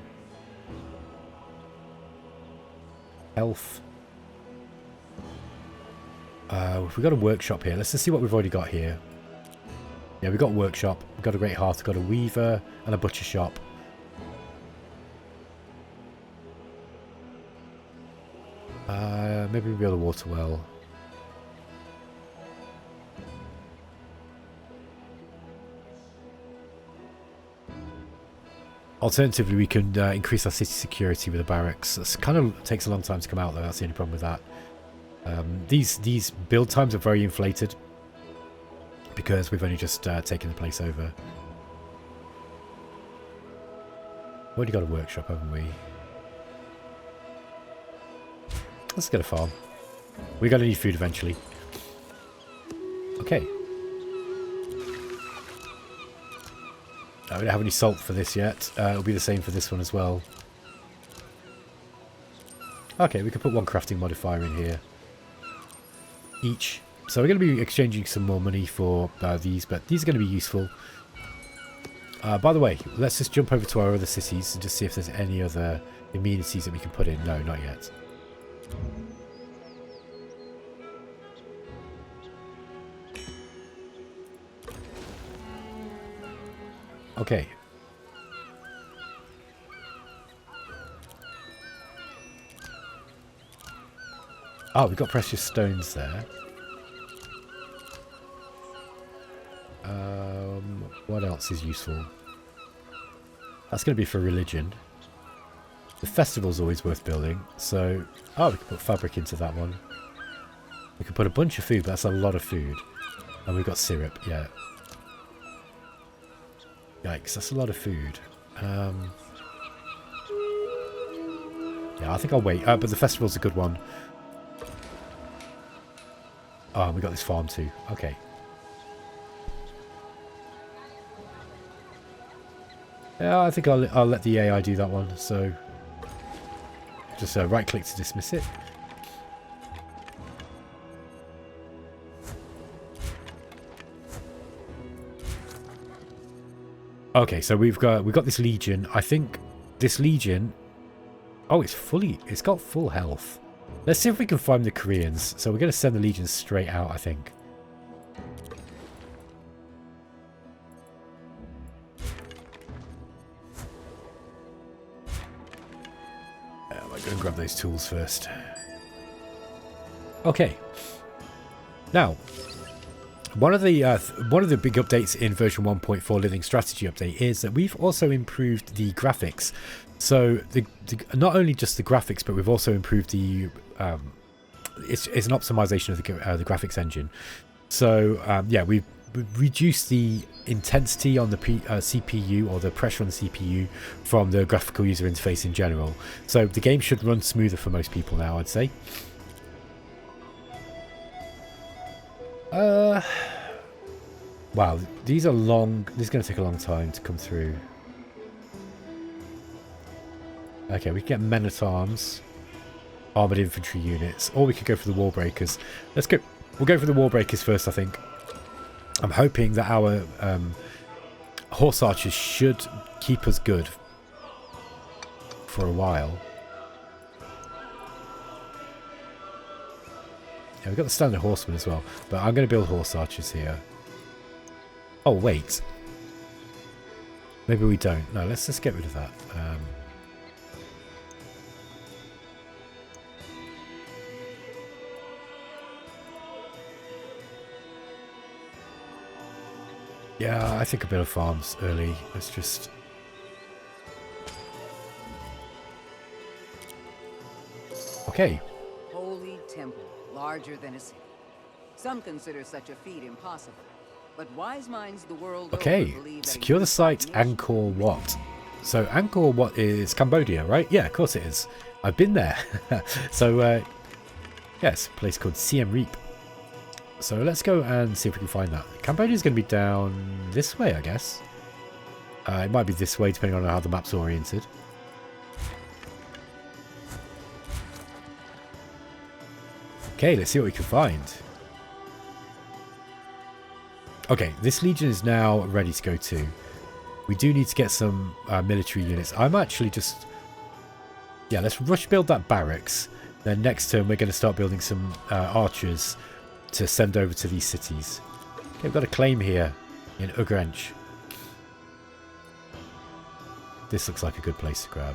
health. We've got a workshop here. Let's just see what we've already got here. Yeah, we've got a workshop, we've got a great hearth, we've got a weaver and a butcher shop. Maybe we'll build a water well. Alternatively, we can increase our city security with a barracks. This kind of takes a long time to come out though, that's the only problem with that. These build times are very inflated, because we've only just taken the place over. We've already got a workshop, haven't we? Let's get a farm. We're going to need food eventually. Okay. We don't have any salt for this yet. It'll be the same for this one as well. Okay, we can put one crafting modifier in here. Each. So we're going to be exchanging some more money for these, but these are going to be useful. By the way, let's just jump over to our other cities and just see if there's any other amenities that we can put in. No, not yet. Okay. Oh, we've got precious stones there. What else is useful? That's going to be for religion. The festival's always worth building. So, oh, we can put fabric into that one. We can put a bunch of food, but that's a lot of food. And we've got syrup, yeah. Yikes, that's a lot of food. Yeah, I think I'll wait. But the festival's a good one. Oh, we got this farm too. Okay. Yeah, I think I'll let the AI do that one. So just right click to dismiss it. Okay, so we've got this legion. I think this legion. Oh, it's got full health. Let's see if we can find the Koreans. So we're going to send the legions straight out, I think. I'm going to grab those tools first. Okay. Now, one of the big updates in version 1.4 Living Strategy update is that we've also improved the graphics. So not only just the graphics, but we've also improved the it's an optimization of the graphics engine. So yeah, we've reduced the intensity on the CPU, or the pressure on the CPU, from the graphical user interface in general. So the game should run smoother for most people now, I'd say. Wow, these are long. This is going to take a long time to come through. Okay, we can get men-at-arms, armoured infantry units, or we could go for the wall breakers. Let's go. We'll go for the wall breakers first, I think. I'm hoping that our horse archers should keep us good for a while. Yeah, we've got the standard horsemen as well, but I'm going to build horse archers here. Oh, wait. Maybe we don't. No, let's just get rid of that. Yeah, I think a bit of farms early. Let's just... Okay. Holy temple, larger than a city. Some consider such a feat impossible, but wise minds the world Okay, over believe that secure the site Angkor Wat. So Angkor Wat is Cambodia, right? Yeah, of course it is. I've been there. So, yes, a place called Siem Reap. So let's go and see if we can find that. Cambodia is going to be down this way, I guess. It might be this way, depending on how the map's oriented. Okay, let's see what we can find. Okay, this legion is now ready to go to. We do need to get some military units. I'm actually just... Yeah, let's rush build that barracks. Then next turn we're going to start building some archers to send over to these cities. Okay, we've got a claim here in Ugrench. This looks like a good place to grab.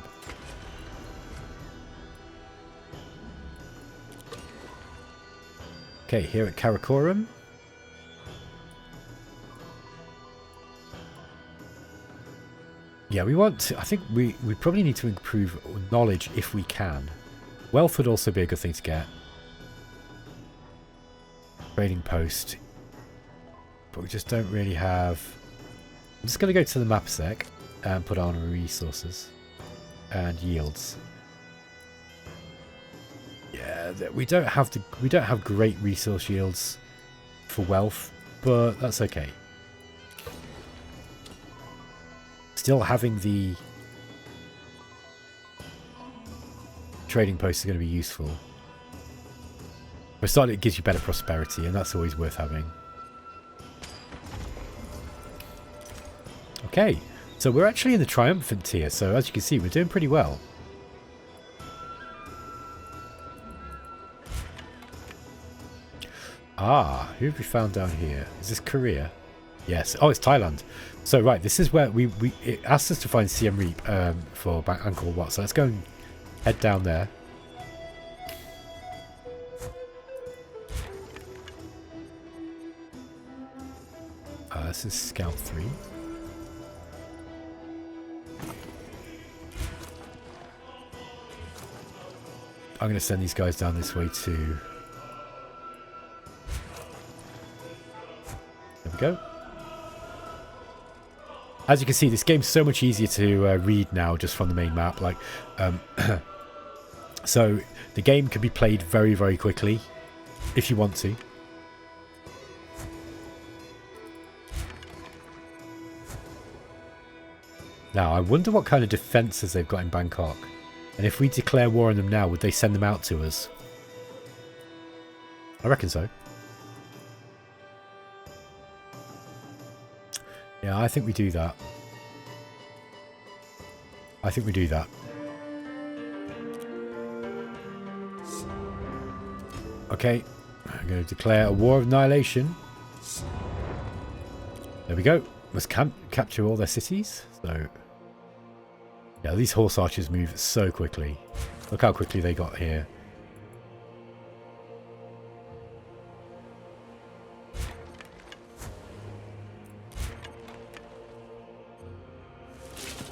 Okay, here at Karakoram. Yeah, we want to, I think we probably need to improve knowledge if we can. Wealth would also be a good thing to get. Trading post. But we just don't really have... I'm just going to go to the map sec and put on resources and yields. Yeah, we don't have great resource yields for wealth, but that's okay. Still having the trading post is going to be useful. For a start, it gives you better prosperity, and that's always worth having. Okay, so we're actually in the triumphant tier, so as you can see, we're doing pretty well. Ah, who have we found down here? Is this Korea? Yes. Oh, it's Thailand. So, right, this is where it asked us to find Siem Reap for Angkor Wat. So let's go and head down there. This is Scout 3. I'm going to send these guys down this way too. There we go. As you can see, this game's so much easier to read now just from the main map. Like, so the game can be played very, very quickly if you want to. Now, I wonder what kind of defences they've got in Bangkok. And if we declare war on them now, would they send them out to us? I reckon so. Yeah, I think we do that. I think we do that. Okay, I'm going to declare a war of annihilation. There we go. Must capture all their cities. So, yeah, these horse archers move so quickly. Look how quickly they got here.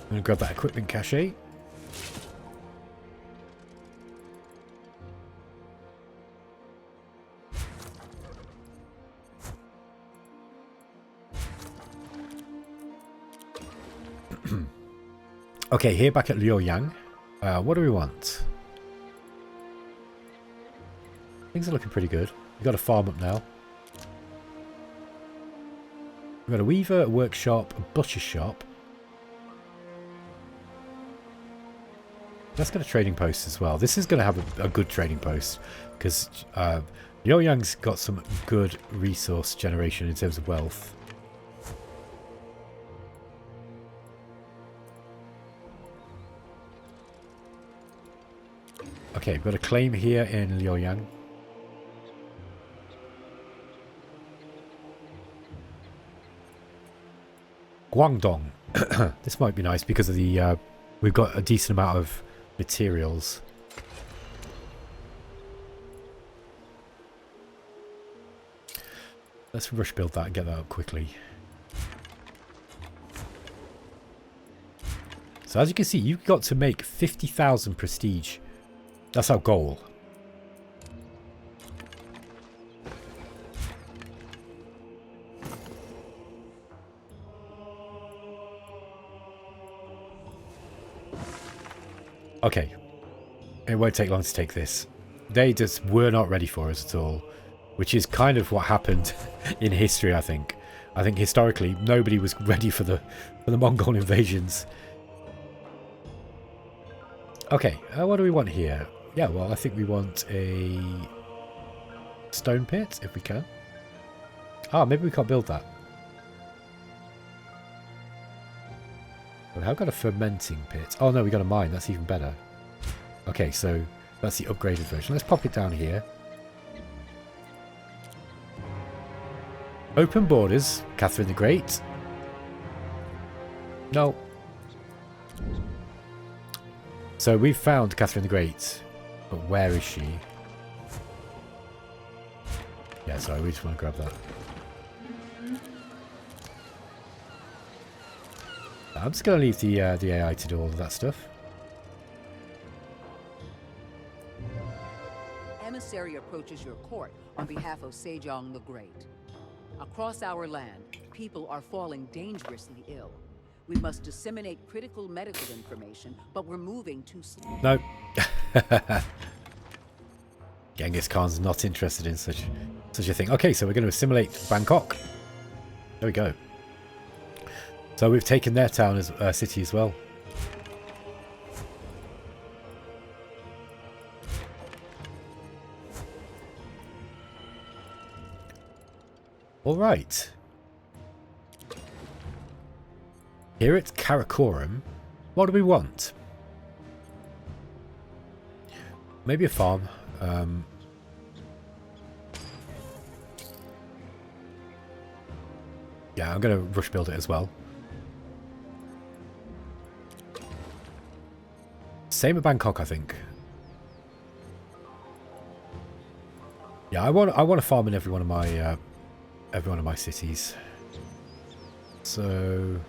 I'm going to grab that equipment cache. Okay, here back at Luoyang. What do we want? Things are looking pretty good. We've got a farm up now. We've got a weaver, a workshop, a butcher shop. Let's get a trading post as well. This is going to have a good trading post because Liuyang's got some good resource generation in terms of wealth. Okay, we've got a claim here in Liuyang. Guangdong. This might be nice because of the we've got a decent amount of materials. Let's rush build that and get that up quickly. So as you can see, you've got to make 50,000 prestige. That's our goal. Okay. It won't take long to take this. They just were not ready for us at all. Which is kind of what happened in history, I think. I think historically, nobody was ready for the Mongol invasions. Okay, what do we want here? Yeah, well, I think we want a stone pit, if we can. Ah, maybe we can't build that. We have got a fermenting pit. Oh no, we got a mine. That's even better. Okay, so that's the upgraded version. Let's pop it down here. Open borders, Catherine the Great. No. So we've found Catherine the Great, but where is she? Yeah, sorry, we just want to grab that. I'm just going to leave the AI to do all of that stuff. Emissary approaches your court on behalf of Sejong the Great. Across our land, people are falling dangerously ill. We must disseminate critical medical information, but we're moving too slow. No. Genghis Khan's not interested in such a thing. Okay, so we're going to assimilate Bangkok. There we go. So we've taken their town as city as well. All right. Here at Karakoram, what do we want? Maybe a farm. Yeah, I'm going to rush build it as well. Same at Bangkok, I think. Yeah, I want a farm in every one of my cities. So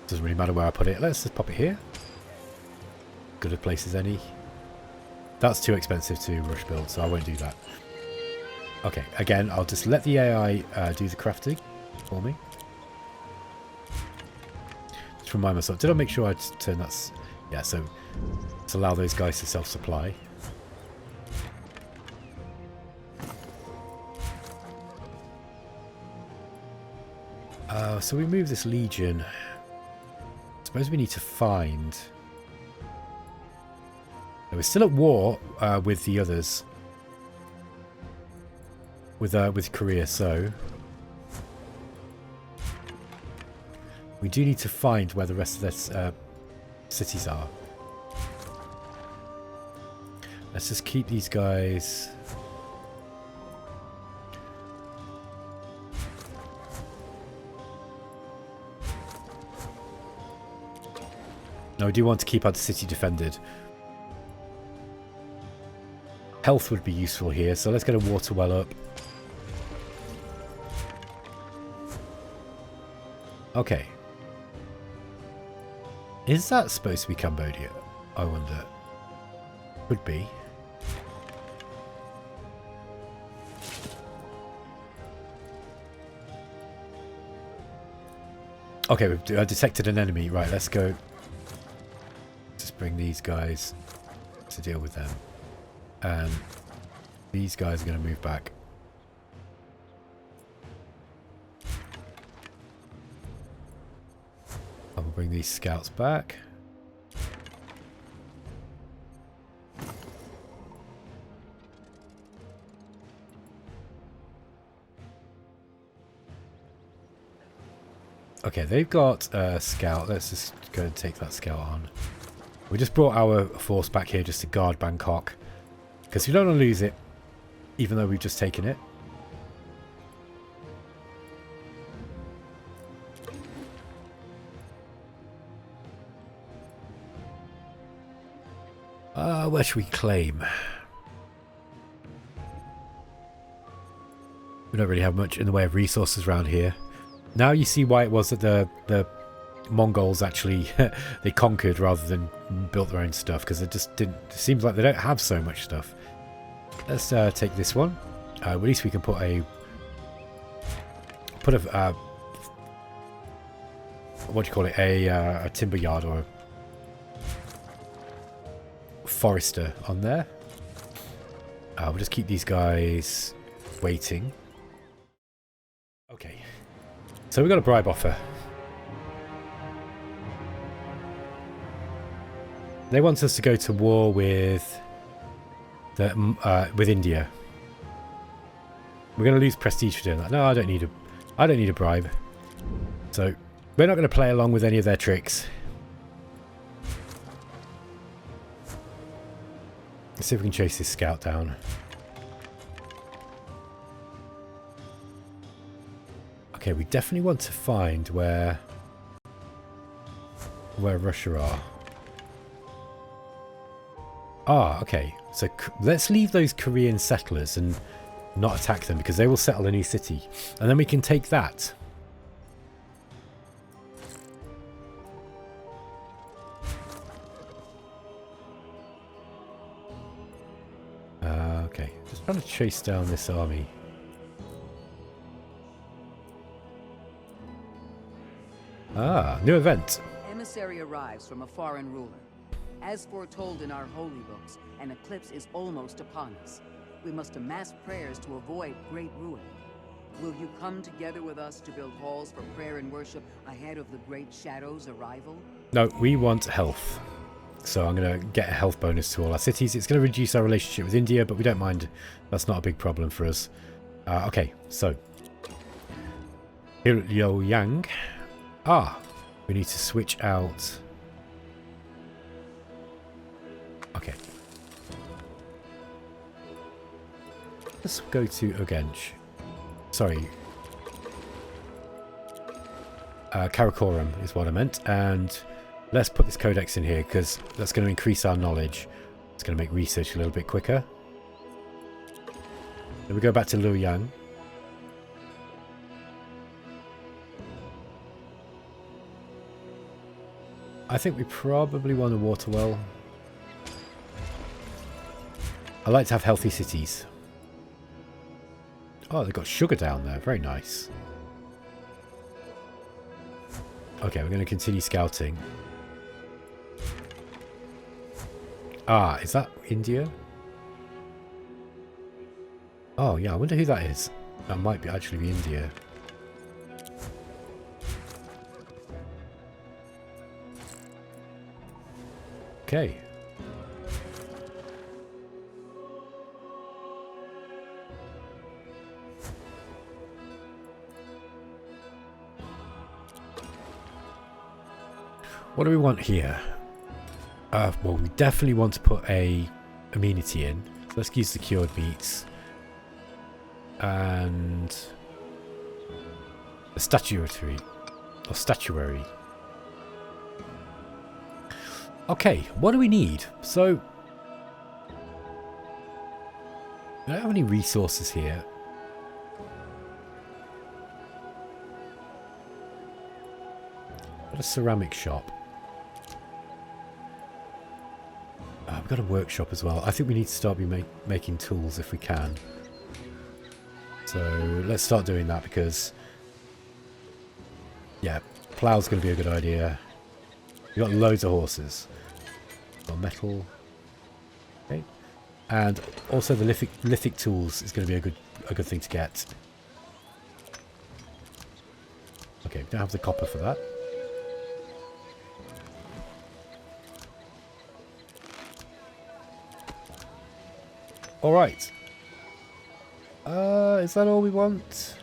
doesn't really matter where I put it. Let's just pop it here. Good a place as any. That's too expensive to rush build, so I won't do that. Okay, again, I'll just let the AI do the crafting for me. Just remind myself. Did I make sure I turn that? Yeah, so let's allow those guys to self-supply. So we move this legion. Suppose we need to find... No, we're still at war with the others. With Korea, so... We do need to find where the rest of their cities are. Let's just keep these guys... No, we do want to keep our city defended. Health would be useful here, so let's get a water well up. Okay. Is that supposed to be Cambodia? I wonder. Could be. Okay, we've detected an enemy. Right, let's go. Just bring these guys to deal with them. And these guys are going to move back. I'll bring these scouts back. Okay, they've got a scout. Let's just go and take that scout on. We just brought our force back here just to guard Bangkok. Because we don't want to lose it, even though we've just taken it. Where should we claim? We don't really have much in the way of resources around here. Now you see why it was that the Mongols actually they conquered rather than built their own stuff, because it just didn't. It seems like they don't have so much stuff. Let's take this one. At least we can put a what do you call it? A timber yard or a forester on there. We'll just keep these guys waiting. Okay, so we've got a bribe offer. They want us to go to war with India. We're going to lose prestige for doing that. No, I don't need a bribe. So we're not going to play along with any of their tricks. Let's see if we can chase this scout down. Okay, we definitely want to find where Russia are. Ah, okay. So let's leave those Korean settlers and not attack them, because they will settle a new city. And then we can take that. Okay. Just trying to chase down this army. Ah, new event. Emissary arrives from a foreign ruler. As foretold in our holy books, an eclipse is almost upon us. We must amass prayers to avoid great ruin. Will you come together with us to build halls for prayer and worship ahead of the Great Shadow's arrival? No, we want health. So I'm going to get a health bonus to all our cities. It's going to reduce our relationship with India, but we don't mind. That's not a big problem for us. Okay, so. Liu Yang. Ah, we need to switch out. Okay. Let's go to Ogench. Sorry. Karakoram is what I meant. And let's put this codex in here, because that's going to increase our knowledge. It's going to make research a little bit quicker. Then we go back to Luoyang. I think we probably want a water well. I like to have healthy cities. Oh, they've got sugar down there. Very nice. Okay, we're going to continue scouting. Ah, is that India? Oh, yeah, I wonder who that is. That might be actually be India. Okay. What do we want here? Well, we definitely want to put a amenity in. So let's use the cured beets. And a statuary. Or statuary. Okay, what do we need? So, we don't have any resources here. Got a ceramic shop. We've got a workshop as well. I think we need to start making tools if we can. So let's start doing that, because yeah, plow's going to be a good idea. We've got loads of horses. Got metal. Okay. And also the lithic tools is going to be a good thing to get. Okay, we don't have the copper for that. Alright. Is that all we want?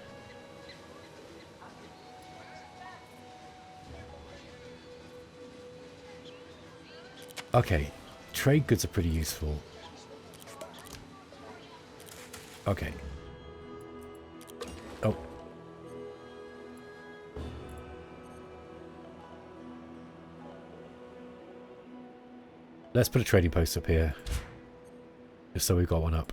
Okay, trade goods are pretty useful. Okay. Oh. Let's put a trading post up here. Just so we've got one up.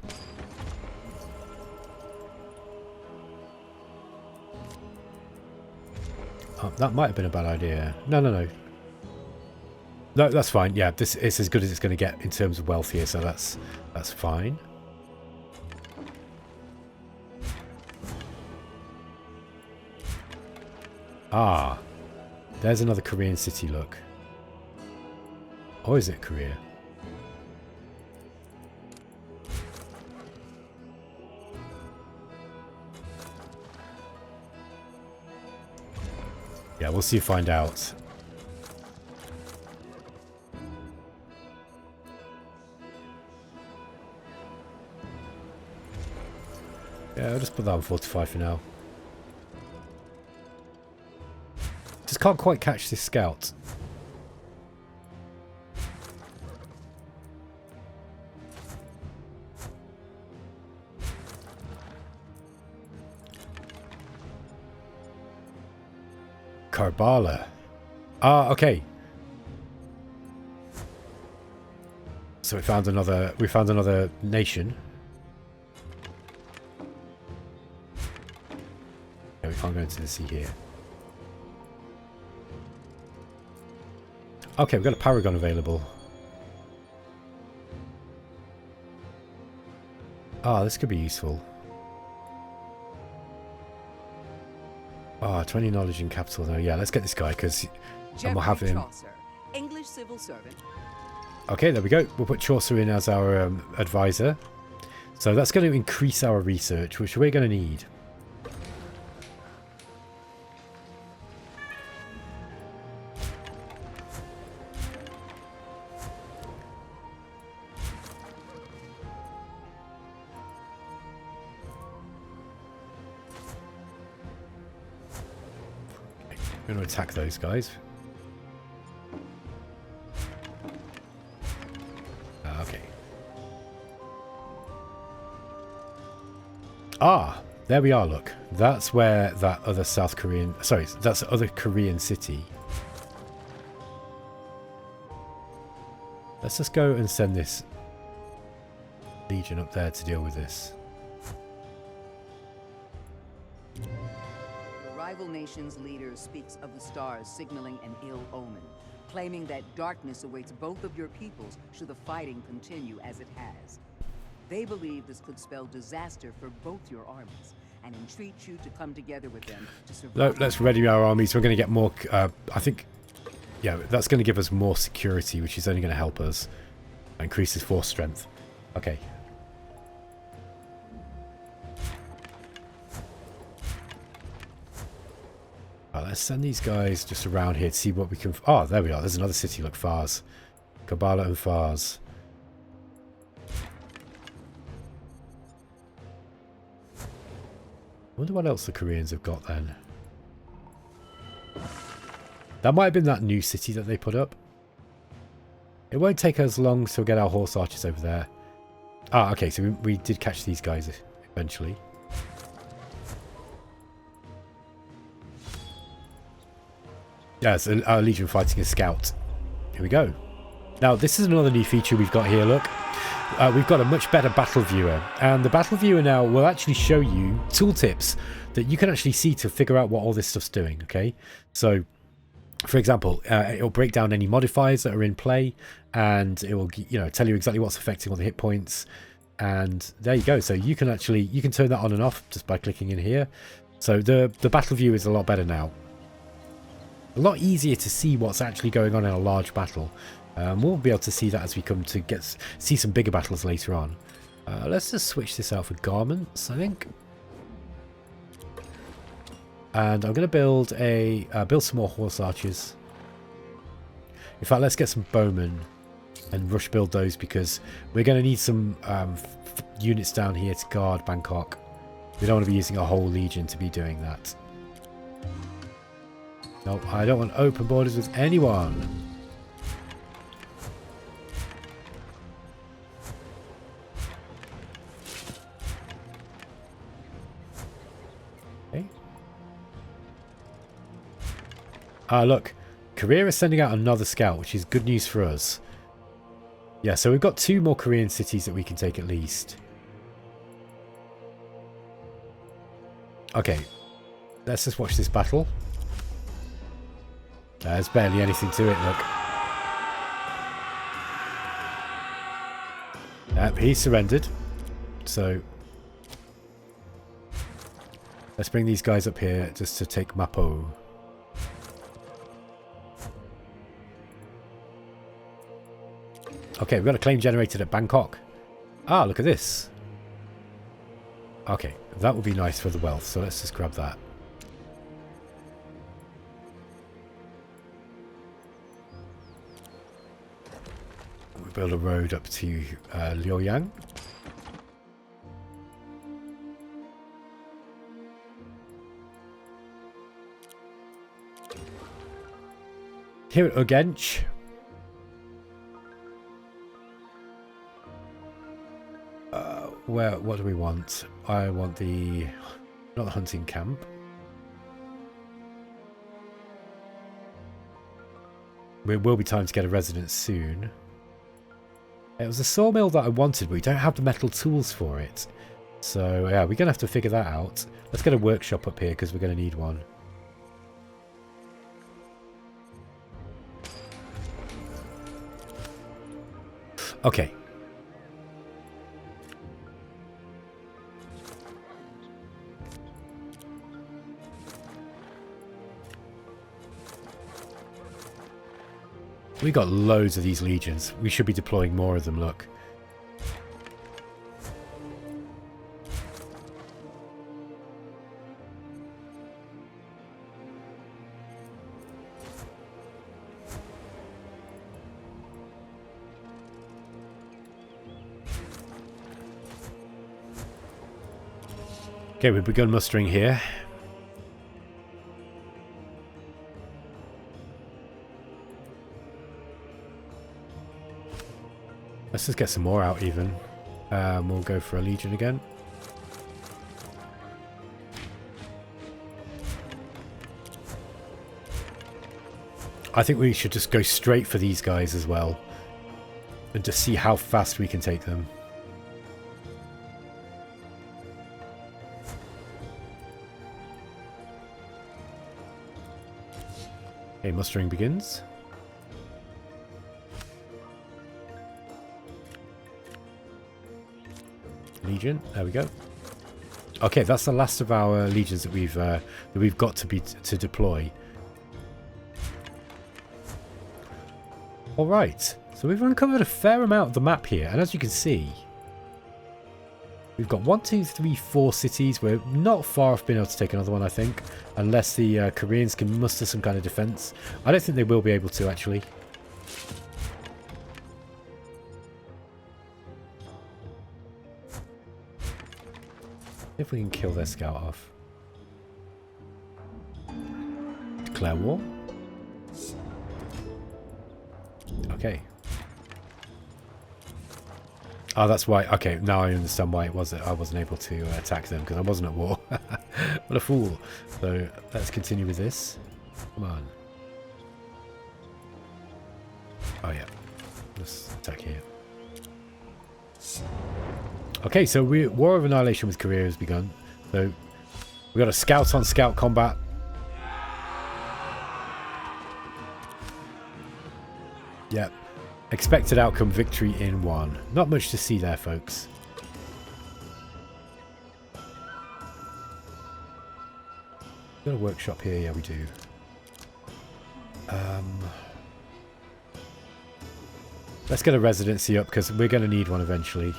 Oh, that might have been a bad idea. No, no, no. No, that's fine. Yeah, this is as good as it's going to get in terms of wealth here, so that's fine. Ah, there's another Korean city, look. Or is it Korea? Yeah, we'll see, find out. Yeah, I'll just put that on 45 for now. Just can't quite catch this scout. Karbala. Ah, okay. So we found another nation. Yeah, we can't go into the sea here. Okay, we've got a paragon available. Ah, this could be useful. Ah, 20 knowledge in capital. No, yeah, let's get this guy because we'll have him. Chaucer, English civil servant. Okay, there we go. We'll put Chaucer in as our advisor. So that's going to increase our research, which we're going to need. We're going to attack those guys. Okay. Ah, there we are, look. That's where that other South Korean... Sorry, that's the other Korean city. Let's just go and send this legion up there to deal with this. Rival nation's leader speaks of the stars signaling an ill omen, claiming that darkness awaits both of your peoples should the fighting continue as it has. They believe this could spell disaster for both your armies and entreat you to come together with them to survive. Let's ready our armies. We're going to get more... I think... Yeah, that's going to give us more security, which is only going to help us. Increases force strength. Okay. Let's send these guys just around here to see what we can... Oh, there we are. There's another city. Look, Fars. Kabbalah and Fars. I wonder what else the Koreans have got then. That might have been that new city that they put up. It won't take us long to get our horse archers over there. Ah, okay. So we did catch these guys eventually. Yeah, so our Legion fighting a scout. Here we go. Now, this is another new feature we've got here, look. We've got a much better battle viewer. And the battle viewer now will actually show you tooltips that you can actually see to figure out what all this stuff's doing, okay? So, for example, it'll break down any modifiers that are in play. And it will, you know, tell you exactly what's affecting all the hit points. And there you go. So you can turn that on and off just by clicking in here. So the battle view is a lot better now. A lot easier to see what's actually going on in a large battle. We'll be able to see that as we come to see some bigger battles later on. Let's just switch this out for garments, I think. And I'm going to build some more horse archers. In fact, let's get some bowmen and rush build those because we're going to need some units down here to guard Bangkok. We don't want to be using a whole legion to be doing that. No, I don't want open borders with anyone. Okay. Ah, look. Korea is sending out another scout, which is good news for us. Yeah, so we've got 2 more Korean cities that we can take at least. Okay. Let's just watch this battle. There's barely anything to it, look. Yep, he surrendered. So let's bring these guys up here just to take Mapo. Okay, we've got a claim generated at Bangkok. Ah, look at this. Okay, that would be nice for the wealth, so let's just grab that. We'll build a road up to Liaoyang. Here at Ugench. What do we want? I want the... not the hunting camp. It will be time to get a residence soon. It was a sawmill that I wanted, but we don't have the metal tools for it. So, yeah, we're going to have to figure that out. Let's get a workshop up here, because we're going to need one. Okay. We got loads of these legions. We should be deploying more of them, look. Okay, we've begun mustering here. Let's just get some more out even. We'll go for a legion again. I think we should just go straight for these guys as well. And just see how fast we can take them. Okay, mustering begins. Legion, there we go. Okay, that's the last of our legions that we've got to deploy. All right, so we've uncovered a fair amount of the map here, and as you can see, we've got 1, 2, 3, 4 cities. We're not far off being able to take another one, I think, unless the Koreans can muster some kind of defense. I don't think they will be able to, actually. If we can kill their scout off. Declare war. Okay. Oh, that's why. Okay, now I understand why it was that I wasn't able to attack them, because I wasn't at war. What a fool. So let's continue with this. Come on. Oh yeah. Let's attack here. Okay, so War of Annihilation with Korea has begun. So we got a scout on scout combat. Yep. Expected outcome, victory in 1. Not much to see there, folks. Got a workshop here, yeah we do. Let's get a residency up, because we're going to need one eventually.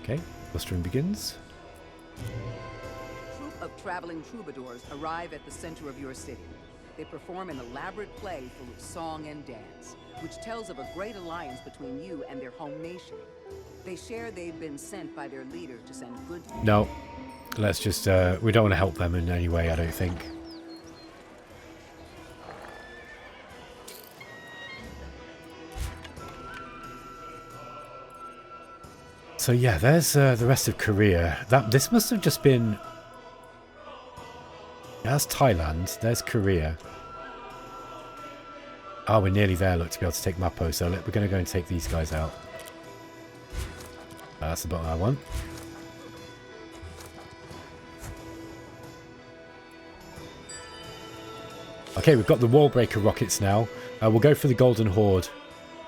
Okay, mustering begins. A troop of traveling troubadours arrive at the center of your city. They perform an elaborate play full of song and dance, which tells of a great alliance between you and their home nation. They share they've been sent by their leader to send good... No, let's just, we don't want to help them in any way, I don't think. So yeah, there's the rest of Korea. This must have just been... That's Thailand. There's Korea. Oh, we're nearly there, look, to be able to take Mappo. So we're going to go and take these guys out. That's the button I want. Okay, we've got the wall breaker rockets now. We'll go for the Golden Horde.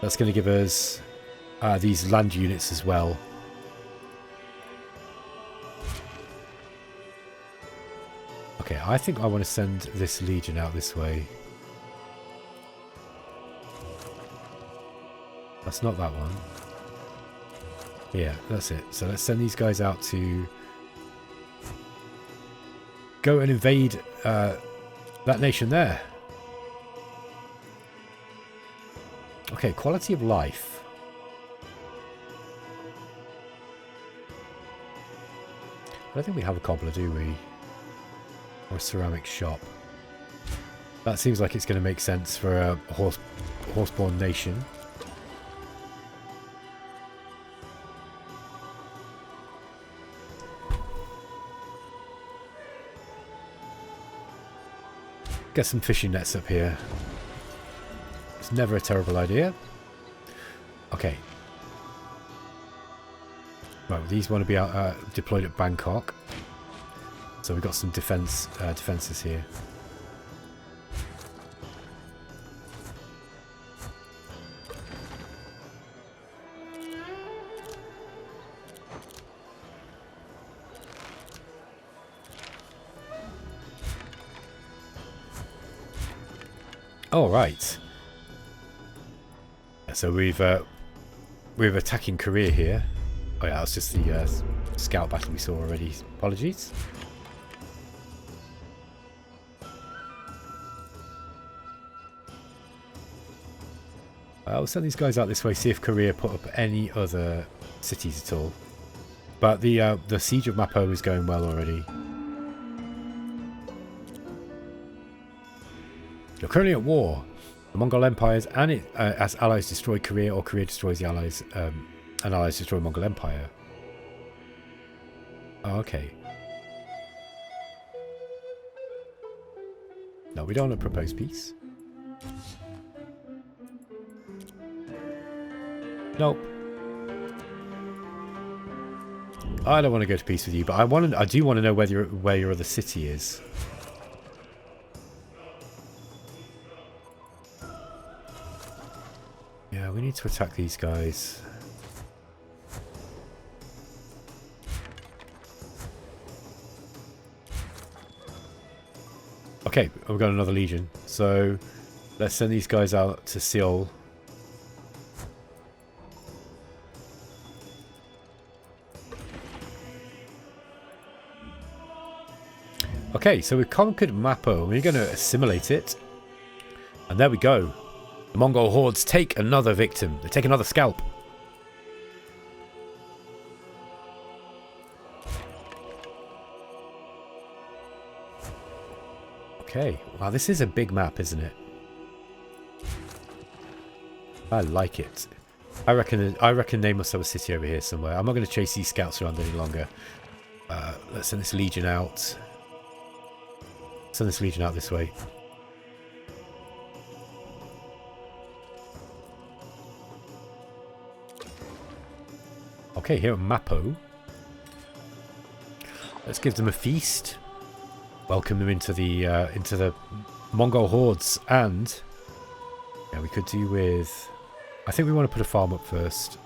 That's going to give us these land units as well. Okay, I think I want to send this Legion out this way. That's not that one. Yeah, that's it. So let's send these guys out to go and invade that nation there. Okay, quality of life. I don't think we have a cobbler, do we? Or a ceramic shop. That seems like it's going to make sense for a horseborn nation. Get some fishing nets up here. It's never a terrible idea. Okay. Right, these want to be out, deployed at Bangkok. So we've got some defences here. All right. So we're attacking Korea here. Oh yeah, that's just the scout battle we saw already. Apologies. I'll send these guys out this way, see if Korea put up any other cities at all. But the siege of Mappo is going well already. You're currently at war. The Mongol Empires and as allies destroy Korea, or Korea destroys the allies, and allies destroy Mongol Empire. Oh, okay. No, we don't want to propose peace. Nope. I don't want to go to peace with you, but I do want to know where your other city is. Yeah, we need to attack these guys. Okay, we've got another legion. So let's send these guys out to Seoul. Okay, so we've conquered Mappo. We're going to assimilate it. And there we go. The Mongol hordes take another victim. They take another scalp. Okay. Wow, this is a big map, isn't it? I like it. I reckon they must have a city over here somewhere. I'm not going to chase these scouts around any longer. Let's send this legion out. Send this legion out this way. Okay, here at Mappo. Let's give them a feast. Welcome them into the Mongol hordes, and yeah, we could do with. I think we want to put a farm up first.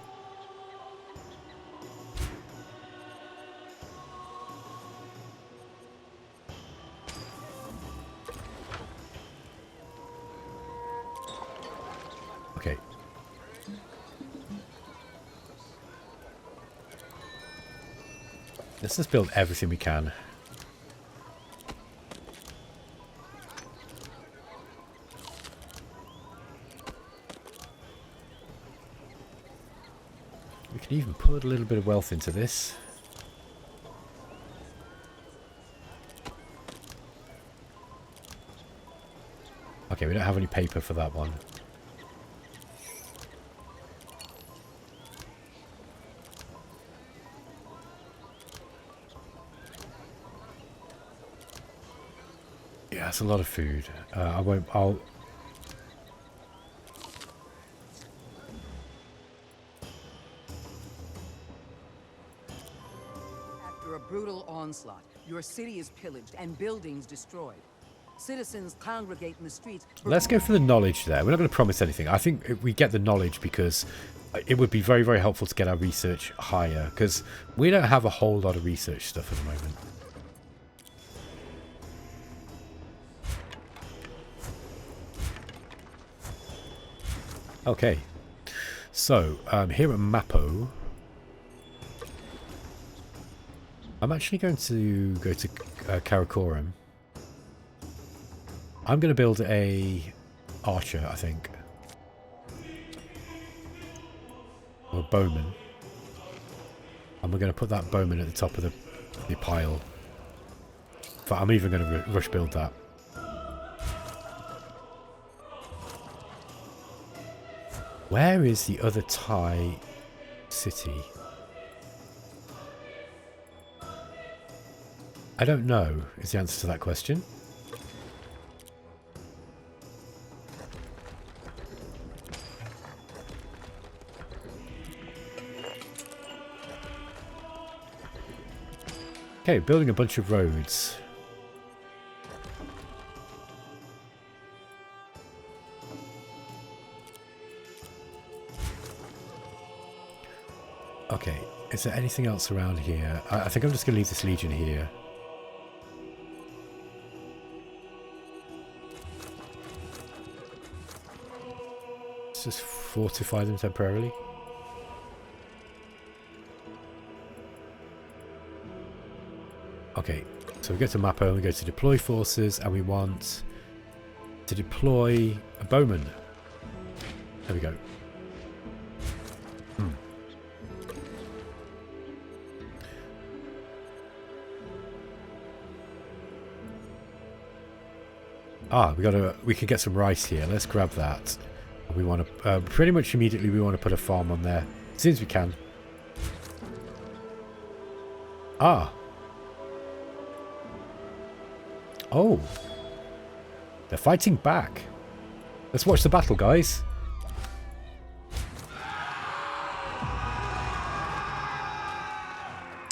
Okay. Let's just build everything we can. We can even put a little bit of wealth into this. Okay, we don't have any paper for that one. Yeah, it's a lot of food. I won't. I'll. After a brutal onslaught, your city is pillaged and buildings destroyed. Citizens congregate in the streets. Let's go for the knowledge there. We're not going to promise anything. I think we get the knowledge because it would be very, very helpful to get our research higher, because we don't have a whole lot of research stuff at the moment. Okay. So, here at Mappo, I'm actually going to go to Karakoram. I'm going to build a archer, I think. Or a bowman. And we're going to put that bowman at the top of the pile. In fact, I'm even going to rush build that. Where is the other Thai city? I don't know is the answer to that question. Okay, building a bunch of roads. Okay, is there anything else around here? I think I'm just going to leave this legion here. Let's just fortify them temporarily. Okay, so we go to Mappo, we go to deploy forces, and we want to deploy a bowman. There we go. Ah, we can get some rice here. Let's grab that. We want to pretty much immediately we want to put a farm on there as soon as we can. Ah. Oh. They're fighting back. Let's watch the battle, guys.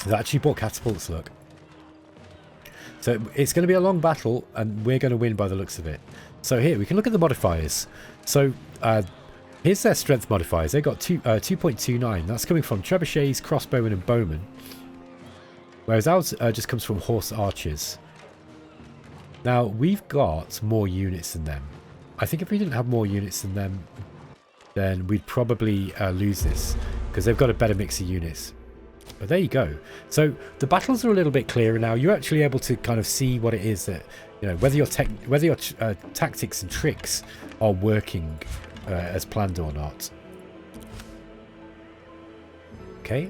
They actually bought catapults, look. So it's going to be a long battle, and we're going to win by the looks of it. So here, we can look at the modifiers. So here's their strength modifiers. They got 2.29. That's coming from trebuchets, crossbowmen, and bowmen. Whereas ours just comes from horse archers. Now, we've got more units than them. I think if we didn't have more units than them, then we'd probably lose this, because they've got a better mix of units. But there you go. So the battles are a little bit clearer now. You're actually able to kind of see what it is that, you know, whether your tactics and tricks are working as planned or not. Okay.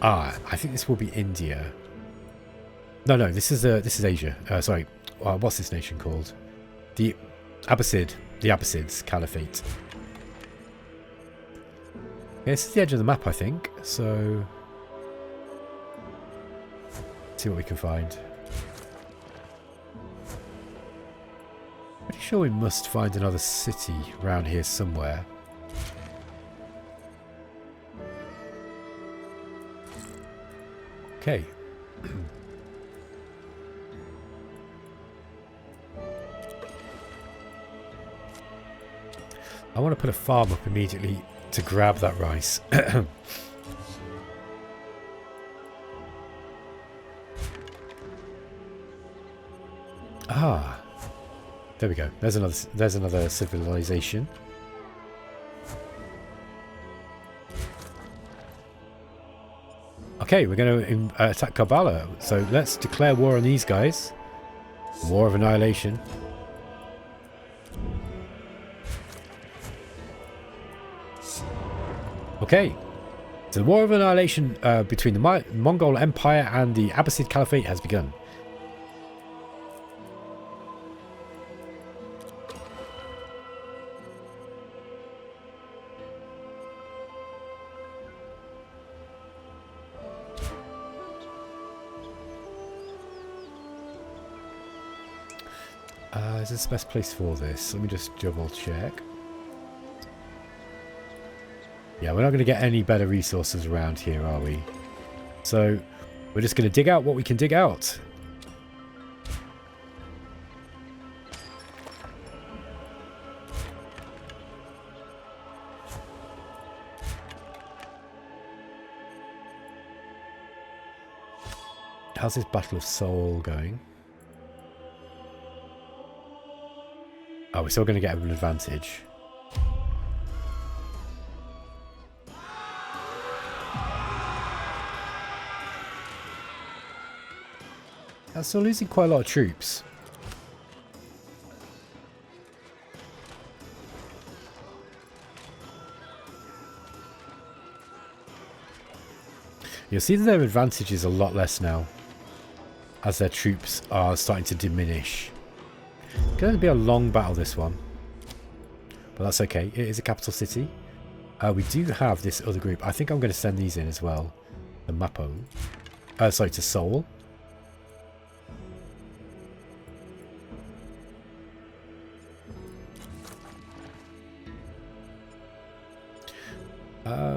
Ah, I think this will be India. No, this is Asia. Sorry, what's this nation called? The Abbasids Caliphate. Yeah, this is the edge of the map, I think. So, let's see what we can find. Pretty sure we must find another city around here somewhere. Okay. I want to put a farm up immediately to grab that rice. Ah, there we go. There's another civilization. Okay, we're going to attack Kabbalah. So let's declare war on these guys. War of annihilation. Okay, so the War of Annihilation between the Mongol Empire and the Abbasid Caliphate has begun. Is this the best place for this? Let me just double check. Yeah, we're not going to get any better resources around here, are we? So, we're just going to dig out what we can dig out. How's this Battle of Seoul going? Oh, we're still going to get an advantage. I'm still losing quite a lot of troops. You'll see that their advantage is a lot less now, as their troops are starting to diminish. It's going to be a long battle, this one. But that's okay. It is a capital city. We do have this other group. I think I'm going to send these in as well. The Mapo. Sorry, to Seoul.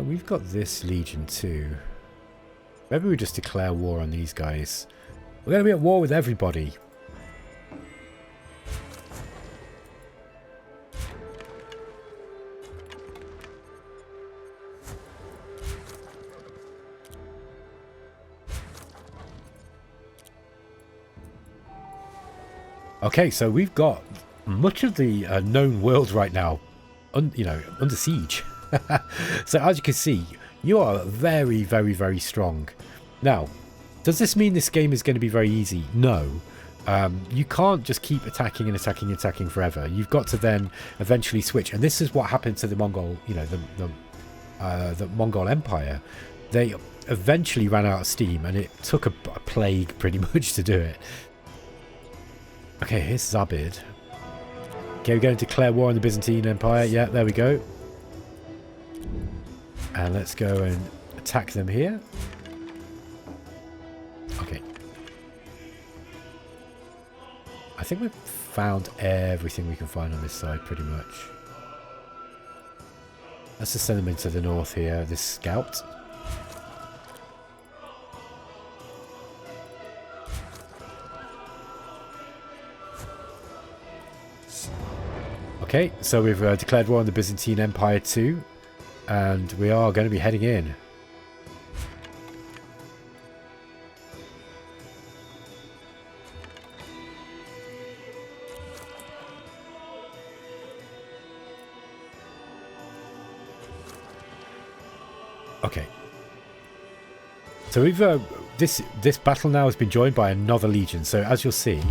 We've got this legion too. Maybe we just declare war on these guys. We're going to be at war with everybody. Okay, so we've got much of the known world right now, under siege. So as you can see, you are very, very, very strong. Now, does this mean this game is going to be very easy? No. You can't just keep attacking and attacking and attacking forever. You've got to then eventually switch. And this is what happened to the Mongol, the Mongol Empire. They eventually ran out of steam, and it took a plague pretty much to do it. Okay, here's Zabid. Okay, we're going to declare war on the Byzantine Empire. Yeah, there we go. And let's go and attack them here. Okay. I think we've found everything we can find on this side, pretty much. Let's just send them into the north here, this scout. Okay, so we've declared war on the Byzantine Empire too. And we are going to be heading in. Okay. So we've this battle now has been joined by another legion. So as you'll see,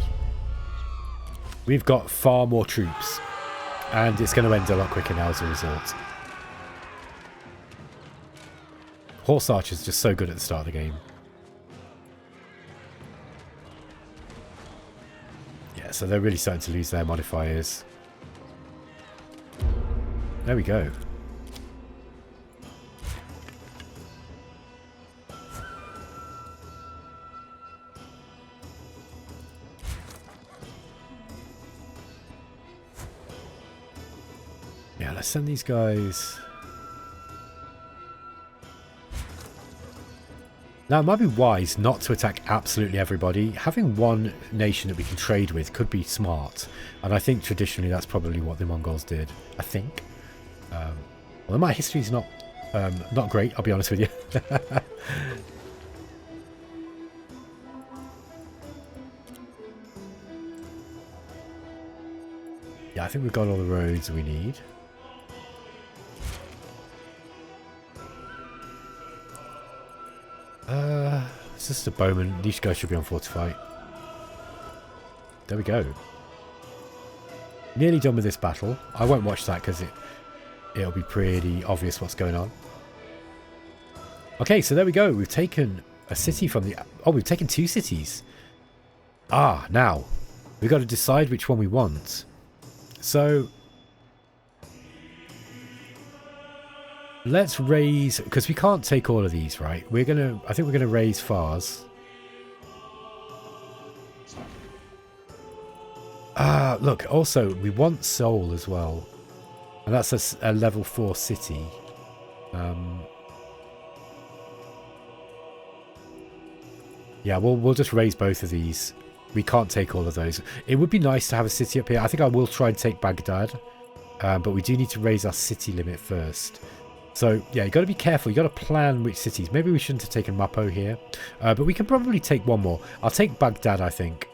we've got far more troops, and it's going to end a lot quicker now as a result. Horse Archer's just so good at the start of the game. Yeah, so they're really starting to lose their modifiers. There we go. Yeah, let's send these guys... Now, it might be wise not to attack absolutely everybody. Having one nation that we can trade with could be smart. And I think traditionally that's probably what the Mongols did. I think. Well, my history's not great, I'll be honest with you. Yeah, I think we've got all the roads we need. It's just a bowman. These guys should be on fortify. There we go. Nearly done with this battle. I won't watch that because it'll be pretty obvious what's going on. Okay, so there we go. We've taken a city from the... Oh, we've taken 2 cities. Ah, now. We've got to decide which one we want. So... let's raise, because we can't take all of these, right? I think we're gonna raise Fars. Look, also, we want Seoul as well. And that's a level 4 city. Yeah, we'll just raise both of these. We can't take all of those. It would be nice to have a city up here. I think I will try and take Baghdad. But we do need to raise our city limit first. So, yeah, you got to be careful. You got to plan which cities. Maybe we shouldn't have taken Mapo here. But we can probably take one more. I'll take Baghdad, I think.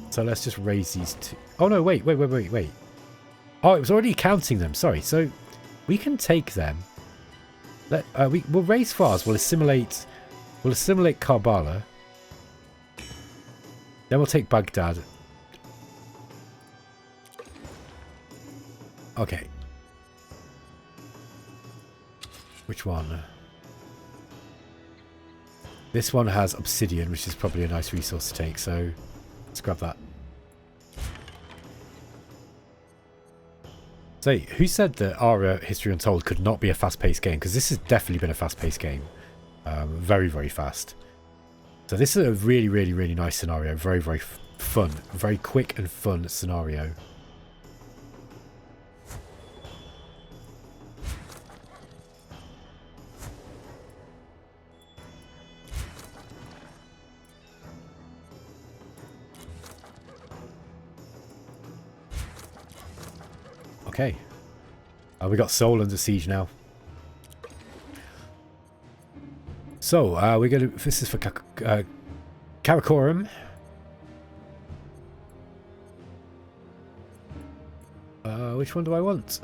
So let's just raise these two. Oh, no, wait. Oh, it was already counting them. Sorry. So we can take them. We'll raise Fars. We'll assimilate Karbala. Then we'll take Baghdad. Okay. Which one? This one has obsidian, which is probably a nice resource to take, so let's grab that. So, who said that our History Untold could not be a fast-paced game? Because this has definitely been a fast-paced game. Very, very fast. So this is a really, really, really nice scenario. Very, very fun. A very quick and fun scenario. Okay. We got Seoul under siege now. So, we're going to... This is for Karakoram. Which one do I want?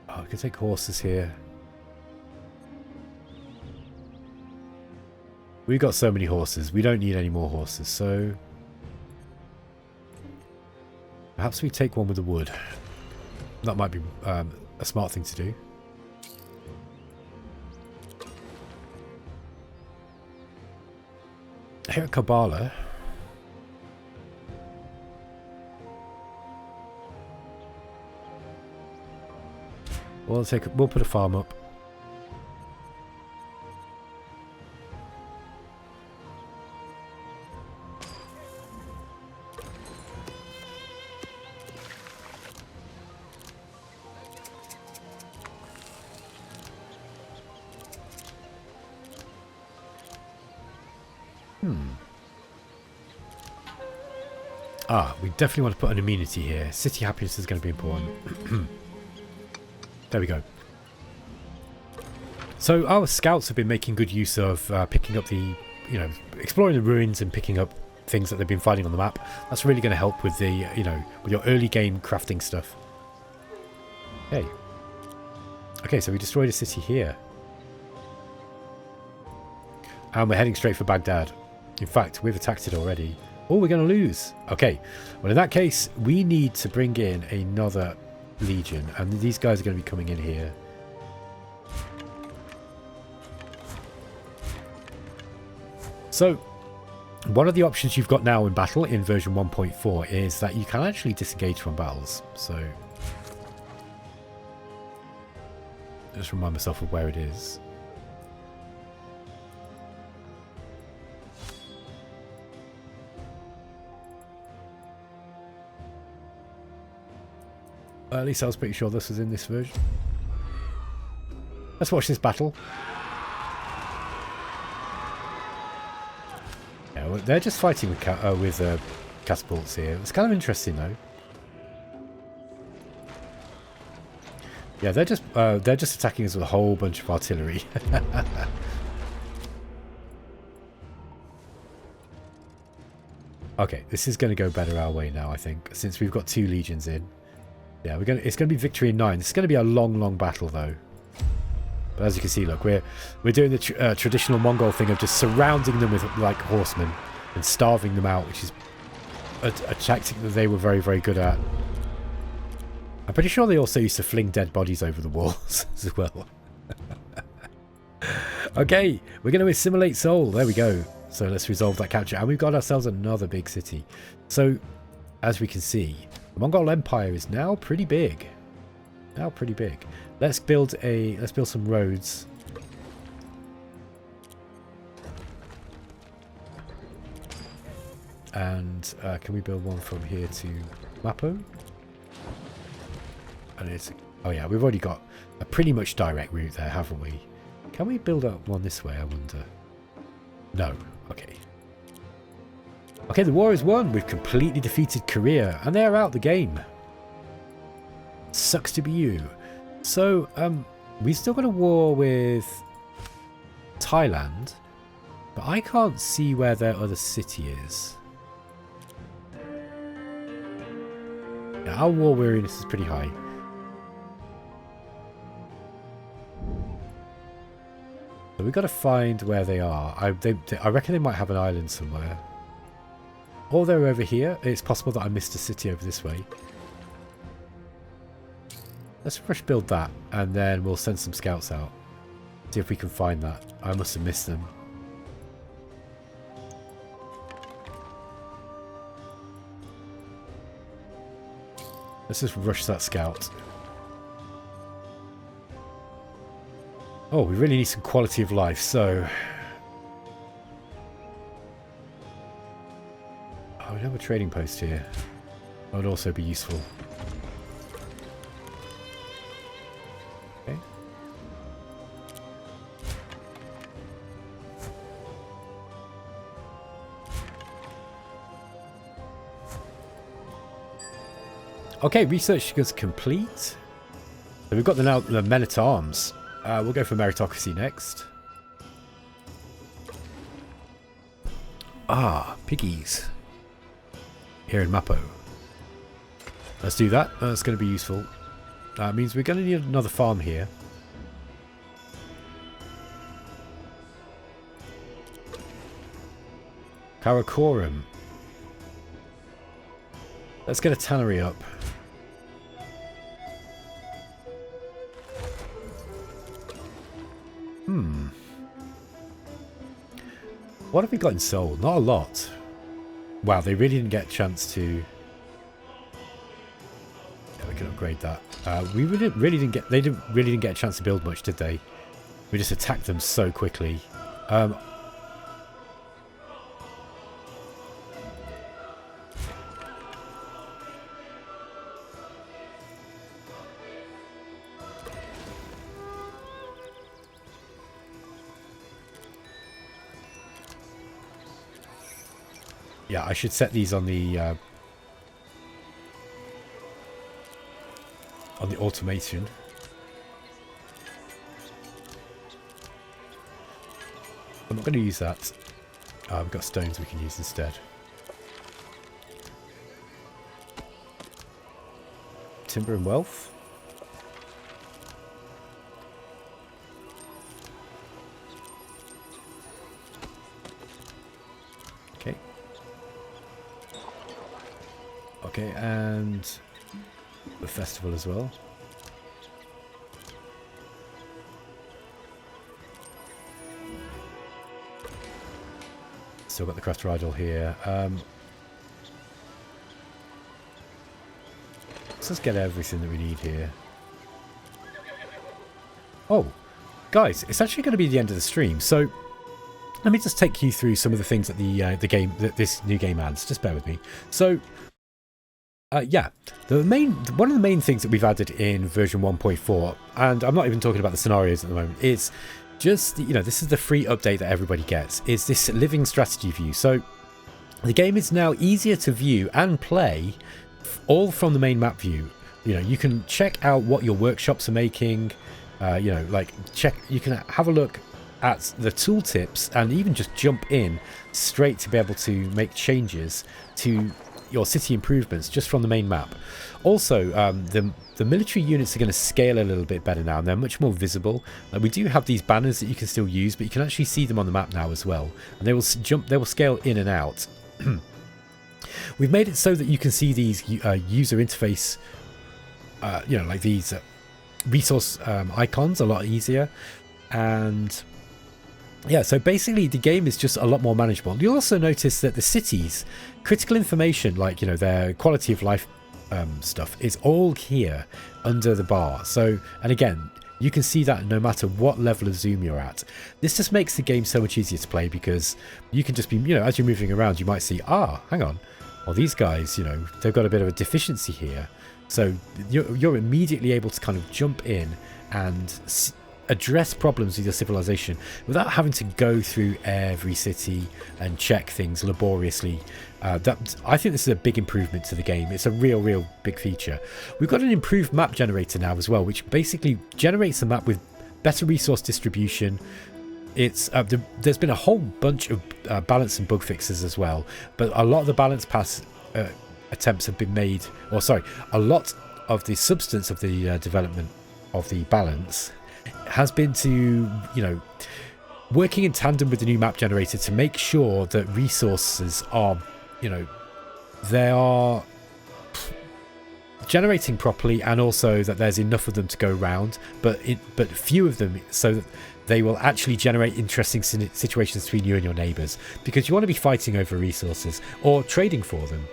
Oh, I can take horses here. We've got so many horses. We don't need any more horses, so... Perhaps we take one with the wood. That might be a smart thing to do. Here at Kabbalah. We'll put a farm up. We definitely want to put an amenity here. City happiness is going to be important. There we go. So our scouts have been making good use of picking up the, exploring the ruins and picking up things that they've been finding on the map. That's really going to help with the, with your early game crafting stuff. Hey. Okay, so we destroyed a city here. And we're heading straight for Baghdad. In fact, we've attacked it already. Oh, we're going to lose. Okay. Well, in that case, we need to bring in another legion. And these guys are going to be coming in here. So, one of the options you've got now in battle in version 1.4 is that you can actually disengage from battles. So, just remind myself of where it is. At least I was pretty sure this was in this version. Let's watch this battle. Yeah, well, they're just fighting with catapults here. It's kind of interesting though. Yeah, they're just attacking us with a whole bunch of artillery. Okay, this is going to go better our way now, I think, since we've got 2 legions in. Yeah, it's going to be victory in 9. It's going to be a long, long battle, though. But as you can see, look, we're doing the traditional Mongol thing of just surrounding them with like horsemen and starving them out, which is a tactic that they were very, very good at. I'm pretty sure they also used to fling dead bodies over the walls as well. Okay, we're going to assimilate Seoul. There we go. So let's resolve that capture, and we've got ourselves another big city. So, as we can see, the Mongol Empire is now pretty big. Let's build some roads. And can we build one from here to Mappo? And it's, oh yeah, we've already got a pretty much direct route there, haven't we? Can we build up one this way, I wonder? No. Okay. Okay, the war is won. We've completely defeated Korea, and they're out the game. Sucks to be you. So, we've still got a war with Thailand, but I can't see where their other city is. Yeah, our war weariness is pretty high. So we've got to find where they are. I reckon they might have an island somewhere. Or they're over here. It's possible that I missed a city over this way. Let's rush build that, and then we'll send some scouts out. See if we can find that. I must have missed them. Let's just rush that scout. Oh, we really need some quality of life, so... Oh, we have a trading post here. That would also be useful. Okay. Okay, research is complete. So we've got the men-at-arms. We'll go for meritocracy next. Ah, piggies. Here in Mappo. Let's do that. That's going to be useful. That means we're going to need another farm here. Karakoram. Let's get a tannery up. What have we got in Seoul? Not a lot. Wow, they really didn't get a chance to... Yeah, we can upgrade that. We really didn't get... They really didn't get a chance to build much, did they? We just attacked them so quickly. Yeah, I should set these on the automation. I'm not going to use that. We've got stones we can use instead. Timber and wealth. Okay. Okay, and the festival as well. Still got the crafter idol here. Let's just get everything that we need here. Oh, guys, it's actually going to be the end of the stream. So let me just take you through some of the things that this new game adds. Just bear with me. So yeah, one of the main things that we've added in version 1.4, and I'm not even talking about the scenarios at the moment, is just, this is the free update that everybody gets, is this living strategy view. So the game is now easier to view and play all from the main map view. You can check out what your workshops are making, you can have a look at the tooltips and even just jump in straight to be able to make changes to your city improvements just from the main map. Also, the military units are going to scale a little bit better now, and they're much more visible. We do have these banners that you can still use, but you can actually see them on the map now as well, and they will scale in and out. We've made it so that you can see these user interface, like these resource icons a lot easier, and yeah, so basically the game is just a lot more manageable. You'll also notice that the cities, critical information like their quality of life stuff is all here under the bar. So, and again, you can see that no matter what level of zoom you're at. This just makes the game so much easier to play, because you can just be, you know, as you're moving around, you might see, hang on, well, these guys, you know, they've got a bit of a deficiency here. So you're immediately able to kind of jump in and address problems with your civilization without having to go through every city and check things laboriously. I think this is a big improvement to the game. It's a real big feature. We've got an improved map generator now as well, which basically generates a map with better resource distribution. It's there's been a whole bunch of balance and bug fixes as well, but a lot of the balance pass attempts have been made, or sorry, a lot of the substance of the development of the balance has been to, you know, working in tandem with the new map generator to make sure that resources are, you know, they are generating properly, and also that there's enough of them to go round, but few of them, so that they will actually generate interesting situations between you and your neighbors, because you want to be fighting over resources or trading for them.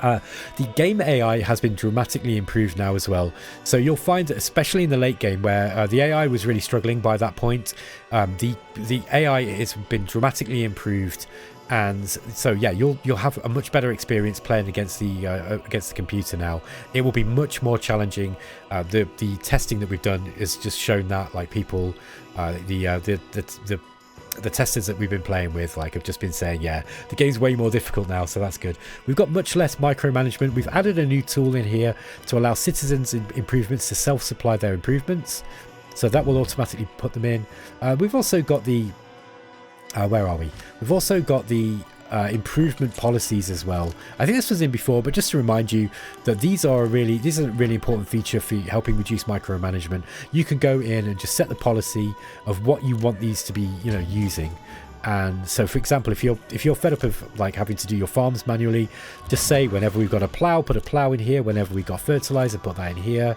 The game AI has been dramatically improved now as well, so you'll find that especially in the late game, where the AI was really struggling by that point, the AI has been dramatically improved, and so yeah, you'll have a much better experience playing against the computer now. It will be much more challenging. The testing that we've done has just shown that, like, people, the testers that we've been playing with, like, have just been saying, yeah, the game's way more difficult now, so that's good. We've got much less micromanagement. We've added a new tool in here to allow citizens improvements to self-supply their improvements, so that will automatically put them in. We've also got the where are we? We've also got the improvement policies as well. I think this was in before, but just to remind you that these are a really important feature for helping reduce micromanagement. You can go in and just set the policy of what you want these to be, you know, using. And so, for example, if you're fed up of, like, having to do your farms manually, just say, whenever we've got a plow, put a plow in here. Whenever we got fertilizer, put that in here,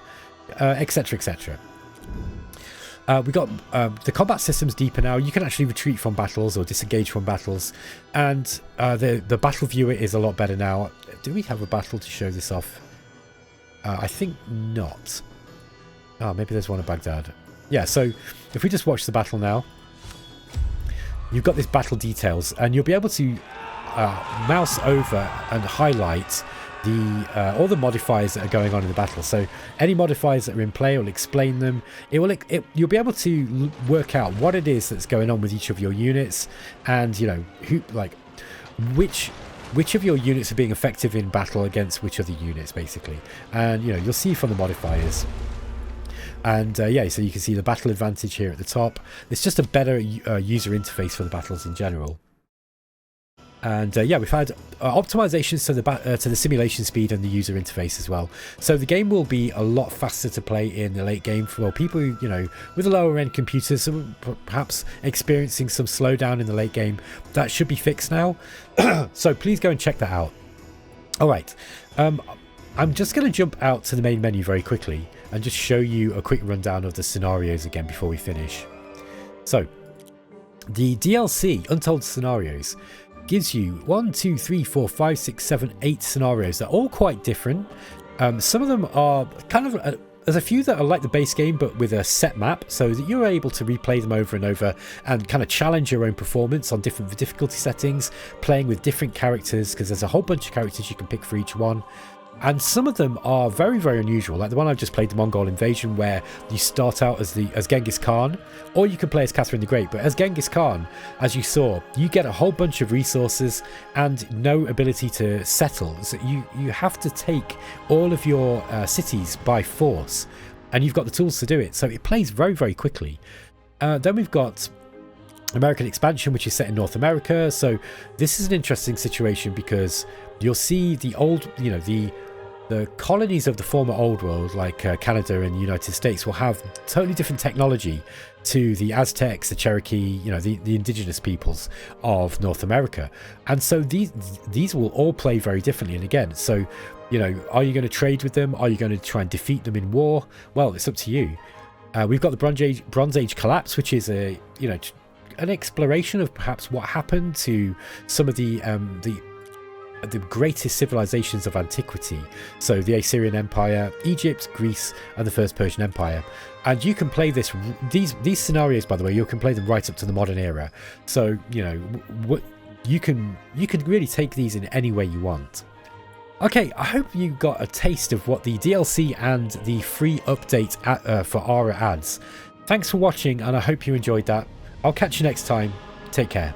etc, etc. We got the combat systems deeper now. You can actually retreat from battles or disengage from battles, and the battle viewer is a lot better now. Do we have a battle to show this off? I think not. Oh, maybe there's one at Baghdad. Yeah, so if we just watch the battle now, you've got this battle details, and you'll be able to mouse over and highlight all the modifiers that are going on in the battle. So any modifiers that are in play, will explain them. You'll be able to work out what it is that's going on with each of your units, and, you know, which of your units are being effective in battle against which other units, basically. And, you know, you'll see from the modifiers. And yeah, so you can see the battle advantage here at the top. It's just a better user interface for the battles in general. And yeah, we've had optimizations to the simulation speed and the user interface as well. So the game will be a lot faster to play in the late game for people who, you know, with lower end computers, perhaps experiencing some slowdown in the late game. That should be fixed now. So please go and check that out. All right, I'm just going to jump out to the main menu very quickly and just show you a quick rundown of the scenarios again before we finish. So the DLC Untold Scenarios gives you 1, 2, 3, 4, 5, 6, 7, 8 scenarios. They're all quite different. Some of them are kind of there's a few that are like the base game but with a set map, so that you're able to replay them over and over and kind of challenge your own performance on different difficulty settings, playing with different characters, because there's a whole bunch of characters you can pick for each one. And some of them are very, very unusual, like the one I've just played, the Mongol invasion, where you start out as Genghis Khan, or you can play as Catherine the Great. But as Genghis Khan, as you saw, you get a whole bunch of resources and no ability to settle. So you have to take all of your cities by force, and you've got the tools to do it. So it plays very, very quickly. Then we've got American Expansion, which is set in North America. So this is an interesting situation, because you'll see the old, you know, the colonies of the former old world, like Canada and the United States, will have totally different technology to the Aztecs, the Cherokee, you know, the indigenous peoples of North America. And so these will all play very differently. And again, so, you know, are you going to trade with them? Are you going to try and defeat them in war? Well, it's up to you. We've got the Bronze Age collapse, which is a, you know, an exploration of perhaps what happened to some of the the greatest civilizations of antiquity. So the Assyrian Empire, Egypt, Greece, and the First Persian Empire. And you can play these scenarios, by the way, you can play them right up to the modern era. So, you know, you can really take these in any way you want. Okay, I hope you got a taste of what the DLC and the free update for Ara adds. Thanks for watching, and I hope you enjoyed that. I'll catch you next time. Take care.